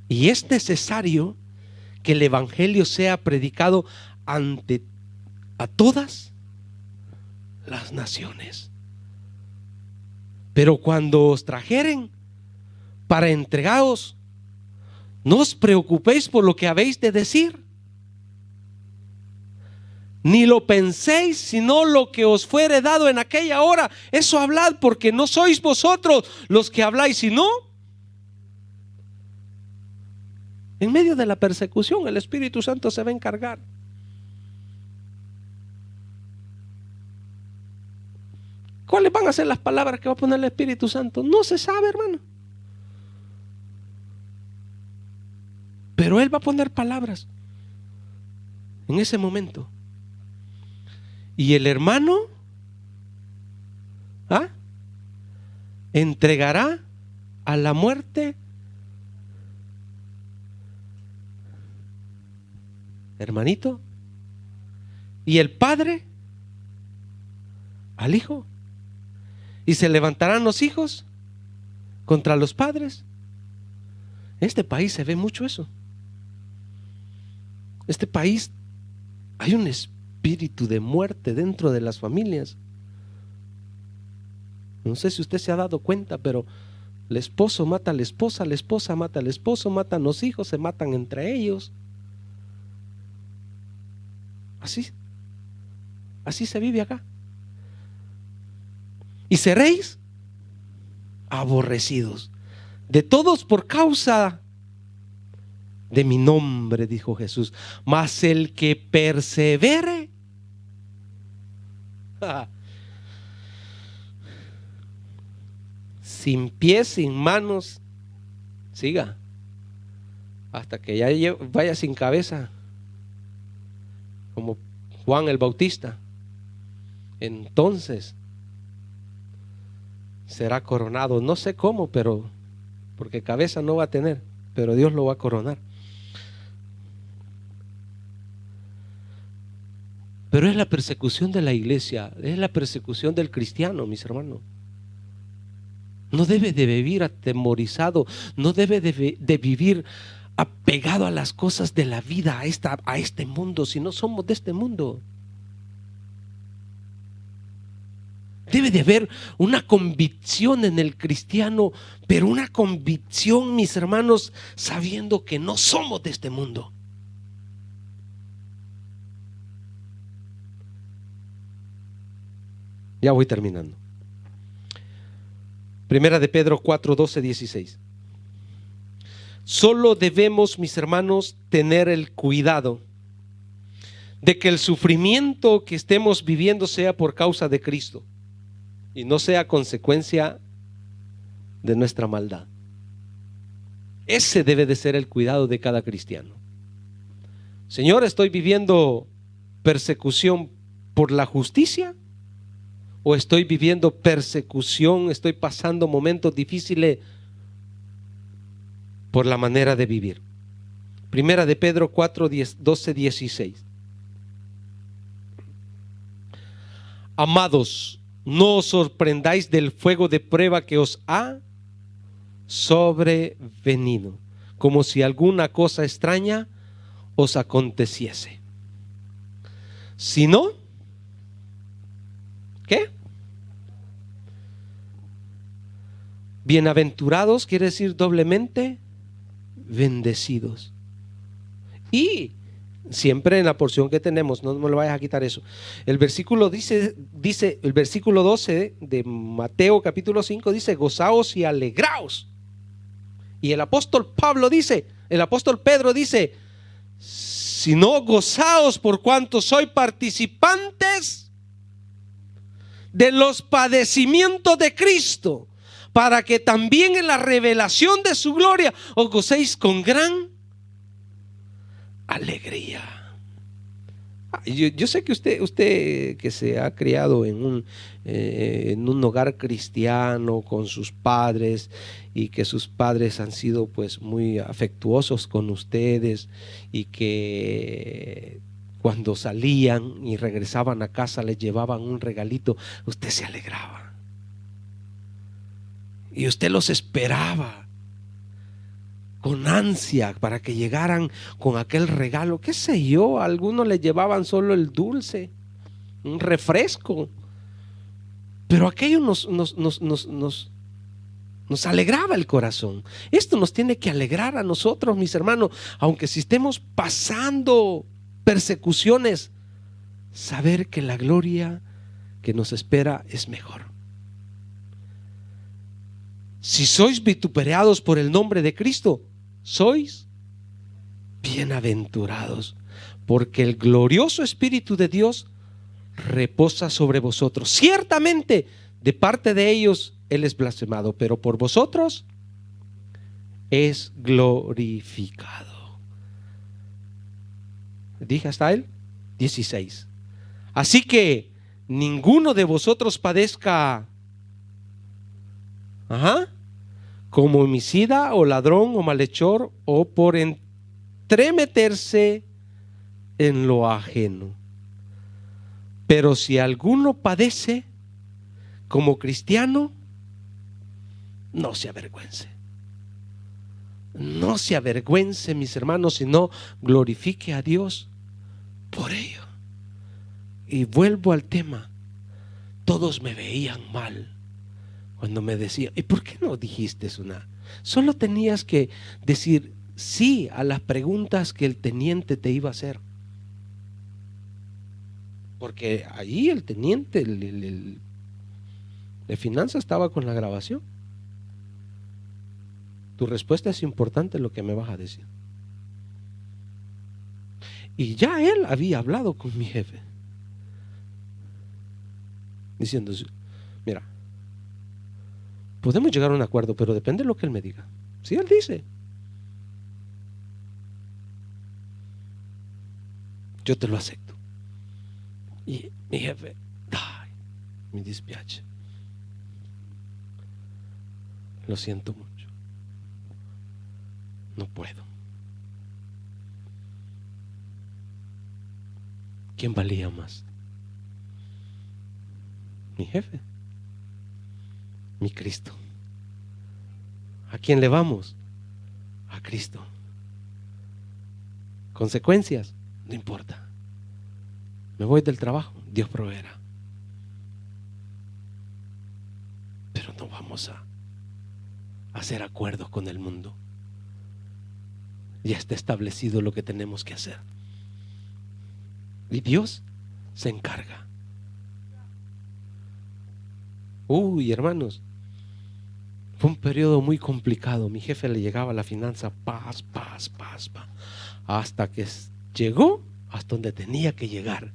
Y es necesario que el evangelio sea predicado a todas las naciones. Pero cuando os trajeren para entregaros, no os preocupéis por lo que habéis de decir, ni lo penséis, sino lo que os fuere dado en aquella hora, eso hablad, porque no sois vosotros los que habláis, sino en medio de la persecución el Espíritu Santo se va a encargar. ¿Cuáles van a ser las palabras que va a poner el Espíritu Santo? No se sabe, hermano. Pero Él va a poner palabras en ese momento. Y el hermano entregará a la muerte, hermanito, y el padre al hijo, y se levantarán los hijos contra los padres. En este país se ve mucho eso. Este país hay un espíritu de muerte dentro de las familias. No sé si usted se ha dado cuenta, pero el esposo mata a la esposa mata al esposo, matan los hijos, se matan entre ellos. Así se vive acá. Y seréis aborrecidos de todos por causa de mi nombre, dijo Jesús. Mas el que persevere sin pies, sin manos, siga hasta que ya vaya sin cabeza, como Juan el Bautista. Entonces será coronado, no sé cómo, pero porque cabeza no va a tener, pero Dios lo va a coronar. Pero es la persecución de la iglesia, es la persecución del cristiano, mis hermanos. No debe de vivir atemorizado, no debe de vivir apegado a las cosas de la vida, a este mundo, si no somos de este mundo. Debe de haber una convicción en el cristiano, pero una convicción, mis hermanos, sabiendo que no somos de este mundo. Ya voy terminando. Primera de Pedro 4, 12, 16. Solo debemos, mis hermanos, tener el cuidado de que el sufrimiento que estemos viviendo sea por causa de Cristo y no sea consecuencia de nuestra maldad. Ese debe de ser el cuidado de cada cristiano. Señor, ¿estoy viviendo persecución por la justicia? ¿O estoy viviendo persecución, estoy pasando momentos difíciles por la manera de vivir? Primera de Pedro 4, 12, 16. Amados, no os sorprendáis del fuego de prueba que os ha sobrevenido, como si alguna cosa extraña os aconteciese. Sino, ¿qué? Bienaventurados quiere decir doblemente bendecidos. Y siempre en la porción que tenemos, no me lo vayas a quitar eso. El versículo dice el versículo 12 de Mateo capítulo 5 dice: gozaos y alegraos. Y el apóstol Pedro dice, si no, gozaos por cuanto sois participantes de los padecimientos de Cristo, para que también en la revelación de su gloria os gocéis con gran alegría. Yo sé que usted que se ha criado en un hogar cristiano con sus padres, y que sus padres han sido pues muy afectuosos con ustedes, y que cuando salían y regresaban a casa les llevaban un regalito, usted se alegraba y usted los esperaba con ansia para que llegaran con aquel regalo. Qué sé yo, a algunos les llevaban solo el dulce, un refresco, pero aquello nos alegraba el corazón. Esto nos tiene que alegrar a nosotros, mis hermanos, aunque si estemos pasando persecuciones, saber que la gloria que nos espera es mejor. Si sois vituperados por el nombre de Cristo, sois bienaventurados, porque el glorioso Espíritu de Dios reposa sobre vosotros. Ciertamente de parte de ellos Él es blasfemado, pero por vosotros es glorificado. Dije hasta el 16. Así que ninguno de vosotros padezca como homicida o ladrón o malhechor, o por entremeterse en lo ajeno. Pero si alguno padece como cristiano, no se avergüence. No se avergüence, mis hermanos, sino glorifique a Dios por ello. Y vuelvo al tema. Todos me veían mal cuando me decían, ¿y por qué no dijiste una? Solo tenías que decir sí a las preguntas que el teniente te iba a hacer. Porque ahí el teniente, el de finanzas, estaba con la grabación. Tu respuesta es importante, lo que me vas a decir. Y ya él había hablado con mi jefe, diciendo, mira, podemos llegar a un acuerdo, pero depende de lo que él me diga. Si él dice, yo te lo acepto. Y mi jefe, me dispiace, lo siento mucho, no puedo. ¿Quién valía más? Mi jefe, mi Cristo. ¿A quién le vamos? A Cristo. Consecuencias, no importa. Me voy del trabajo, Dios proveerá. Pero no vamos a hacer acuerdos con el mundo. Ya está establecido lo que tenemos que hacer. Y Dios se encarga. Hermanos, fue un periodo muy complicado. Mi jefe le llegaba la finanza paz, hasta que llegó hasta donde tenía que llegar,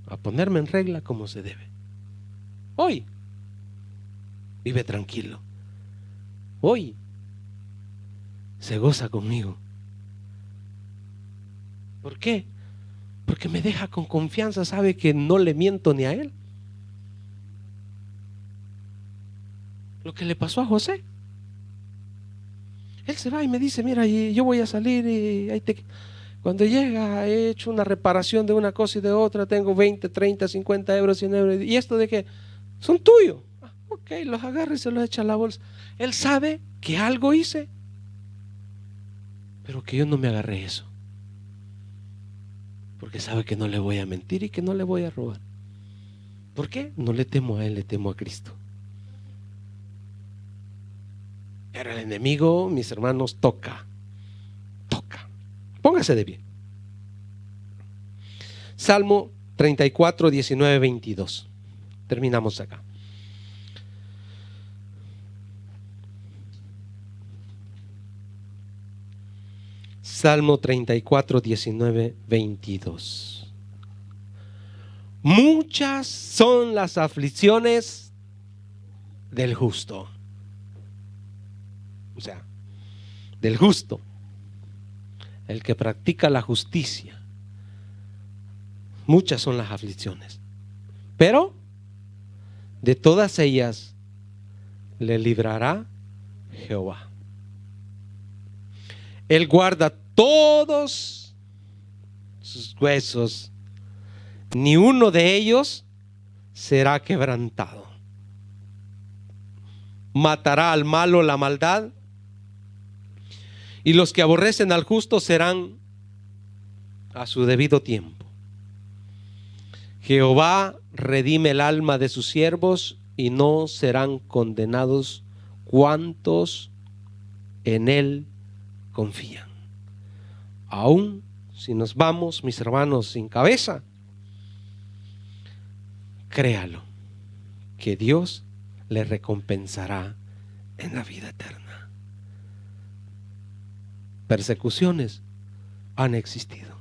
a ponerme en regla como se debe. Hoy vive tranquilo. Hoy se goza conmigo. ¿Por qué? Porque me deja con confianza, sabe que no le miento ni a él. Lo que le pasó a José. Él se va y me dice, mira, yo voy a salir y cuando llega he hecho una reparación de una cosa y de otra, tengo 20, 30, 50 euros, 100 euros. ¿Y esto de qué? Son tuyos. Ok, los agarra y se los echa a la bolsa. Él sabe que algo hice, pero que yo no me agarré eso, porque sabe que no le voy a mentir y que no le voy a robar. ¿Por qué? No le temo a él, le temo a Cristo. Pero el enemigo, mis hermanos, toca. Póngase de pie. Salmo 34, 19, 22. Terminamos acá. Salmo 34, 19, 22. Muchas son las aflicciones del justo. O sea, del justo, el que practica la justicia. Muchas son las aflicciones, pero de todas ellas le librará Jehová. Él guarda todos sus huesos, ni uno de ellos será quebrantado. Matará al malo la maldad, y los que aborrecen al justo serán a su debido tiempo. Jehová redime el alma de sus siervos, y no serán condenados cuantos en él confían. Aún si nos vamos, mis hermanos, sin cabeza, créalo, que Dios le recompensará en la vida eterna. Persecuciones han existido,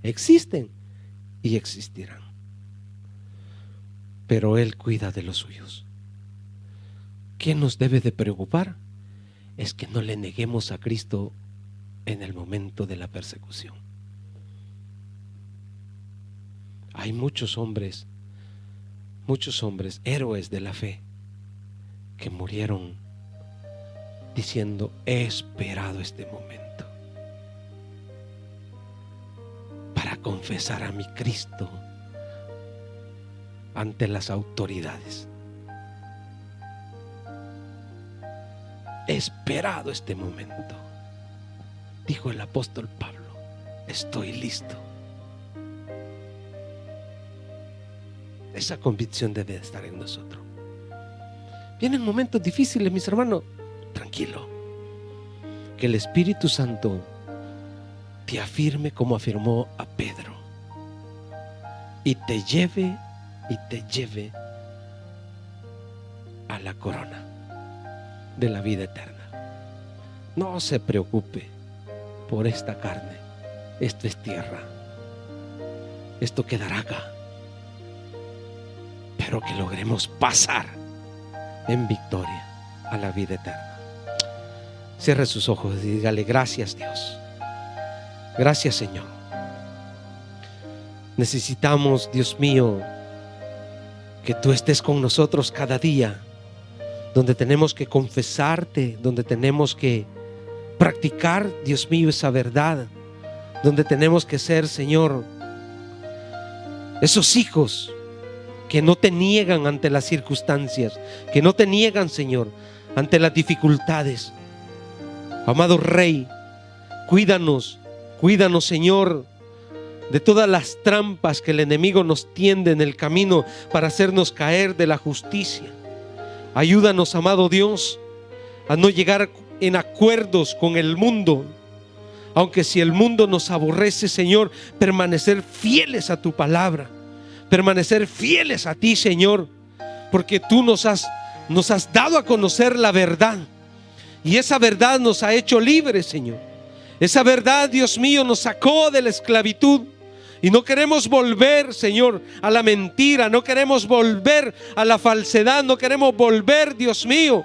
existen y existirán, pero Él cuida de los suyos. ¿Qué nos debe de preocupar? Es que no le neguemos a Cristo en el momento de la persecución. Hay muchos hombres, héroes de la fe, que murieron diciendo: he esperado este momento para confesar a mi Cristo ante las autoridades. He esperado este momento, dijo el apóstol Pablo. Estoy listo. Esa convicción debe estar en nosotros. Vienen momentos difíciles, mis hermanos. Tranquilo, que el Espíritu Santo te afirme como afirmó a Pedro, y te lleve a la corona de la vida eterna. No se preocupe por esta carne. Esto es tierra, esto quedará acá, pero que logremos pasar en victoria a la vida eterna. Cierre sus ojos y dígale: gracias, Dios, gracias, Señor. Necesitamos, Dios mío, que tú estés con nosotros cada día, donde tenemos que confesarte, donde tenemos que practicar, Dios mío, esa verdad, donde tenemos que ser, Señor, esos hijos que no te niegan ante las circunstancias, que no te niegan, Señor, ante las dificultades. Amado Rey, cuídanos, Señor, de todas las trampas que el enemigo nos tiende en el camino para hacernos caer de la justicia. Ayúdanos, amado Dios, a no llegar en acuerdos con el mundo, aunque si el mundo nos aborrece, Señor, permanecer fieles a tu palabra, permanecer fieles a ti, Señor, porque tú nos has dado a conocer la verdad, y esa verdad nos ha hecho libres, Señor. Esa verdad, Dios mío, nos sacó de la esclavitud. Y no queremos volver, Señor, a la mentira, no queremos volver a la falsedad, no queremos volver, Dios mío,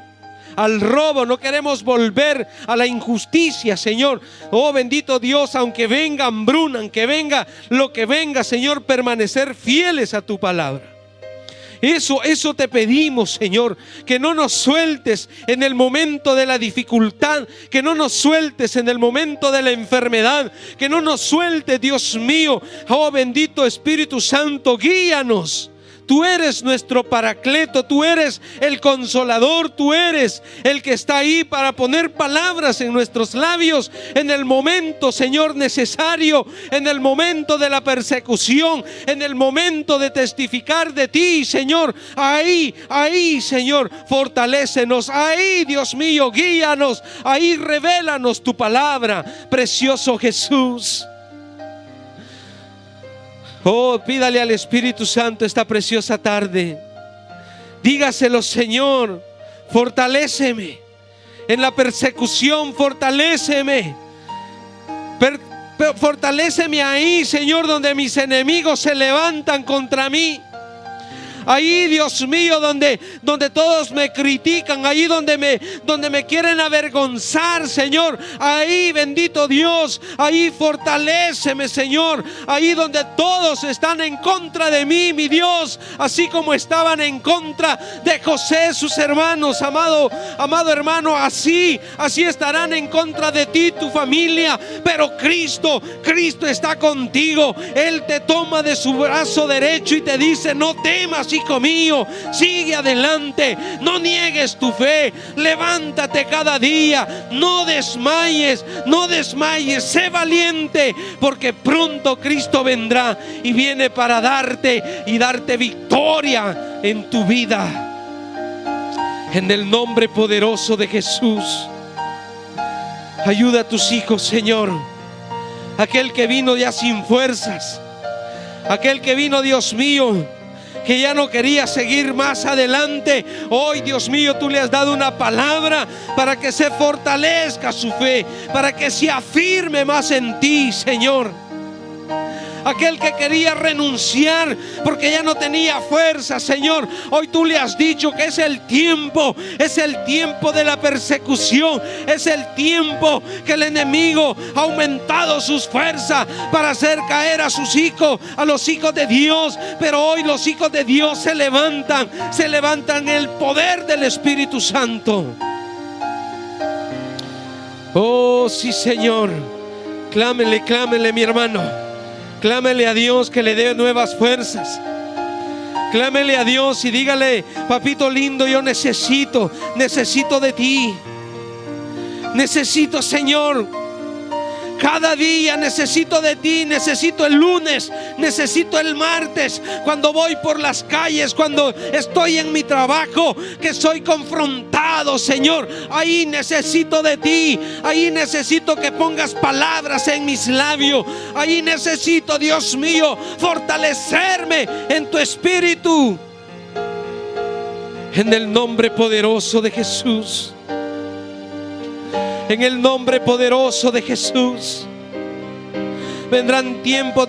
al robo, no queremos volver a la injusticia, Señor. Oh bendito Dios, aunque venga hambruna, aunque venga lo que venga, Señor, permanecer fieles a tu palabra. Eso te pedimos, Señor, que no nos sueltes en el momento de la dificultad, que no nos sueltes en el momento de la enfermedad, que no nos sueltes, Dios mío. Oh bendito Espíritu Santo, guíanos. Tú eres nuestro Paracleto, tú eres el Consolador, tú eres el que está ahí para poner palabras en nuestros labios en el momento, Señor, necesario, en el momento de la persecución, en el momento de testificar de ti, Señor. Ahí, Señor, fortalécenos. Ahí, Dios mío, guíanos. Ahí, revélanos tu palabra, precioso Jesús. Oh, pídale al Espíritu Santo esta preciosa tarde. Dígaselo: Señor, fortaléceme en la persecución, fortaléceme. Fortaléceme ahí, Señor, donde mis enemigos se levantan contra mí. Ahí, Dios mío, donde todos me critican, ahí donde me quieren avergonzar, Señor. Ahí, bendito Dios, ahí fortaléceme, Señor. Ahí donde todos están en contra de mí, mi Dios, así como estaban en contra de José, sus hermanos, amado hermano, así estarán en contra de ti, tu familia. Pero Cristo está contigo. Él te toma de su brazo derecho y te dice: no temas, hijo mío, sigue adelante, no niegues tu fe, levántate cada día, no desmayes, sé valiente, porque pronto Cristo vendrá y viene para darte victoria en tu vida. En el nombre poderoso de Jesús, ayuda a tus hijos, Señor. Aquel que vino ya sin fuerzas, aquel que vino, Dios mío, que ya no quería seguir más adelante, hoy, Dios mío, tú le has dado una palabra para que se fortalezca su fe, para que se afirme más en ti, Señor. Aquel que quería renunciar porque ya no tenía fuerza, Señor, hoy tú le has dicho que es el tiempo de la persecución, es el tiempo que el enemigo ha aumentado sus fuerzas para hacer caer a sus hijos, a los hijos de Dios. Pero hoy los hijos de Dios se levantan en el poder del Espíritu Santo. Oh, sí, Señor. Clámele, mi hermano. Clámele a Dios que le dé nuevas fuerzas. Clámele a Dios y dígale: papito lindo, yo necesito de ti. Necesito, Señor, cada día necesito de ti. Necesito el lunes, necesito el martes, cuando voy por las calles, cuando estoy en mi trabajo, que soy confrontado, Señor. Ahí necesito de ti. Ahí necesito que pongas palabras en mis labios. Ahí necesito, Dios mío, fortalecerme en tu espíritu. En el nombre poderoso de Jesús. En el nombre poderoso de Jesús. Vendrán tiempos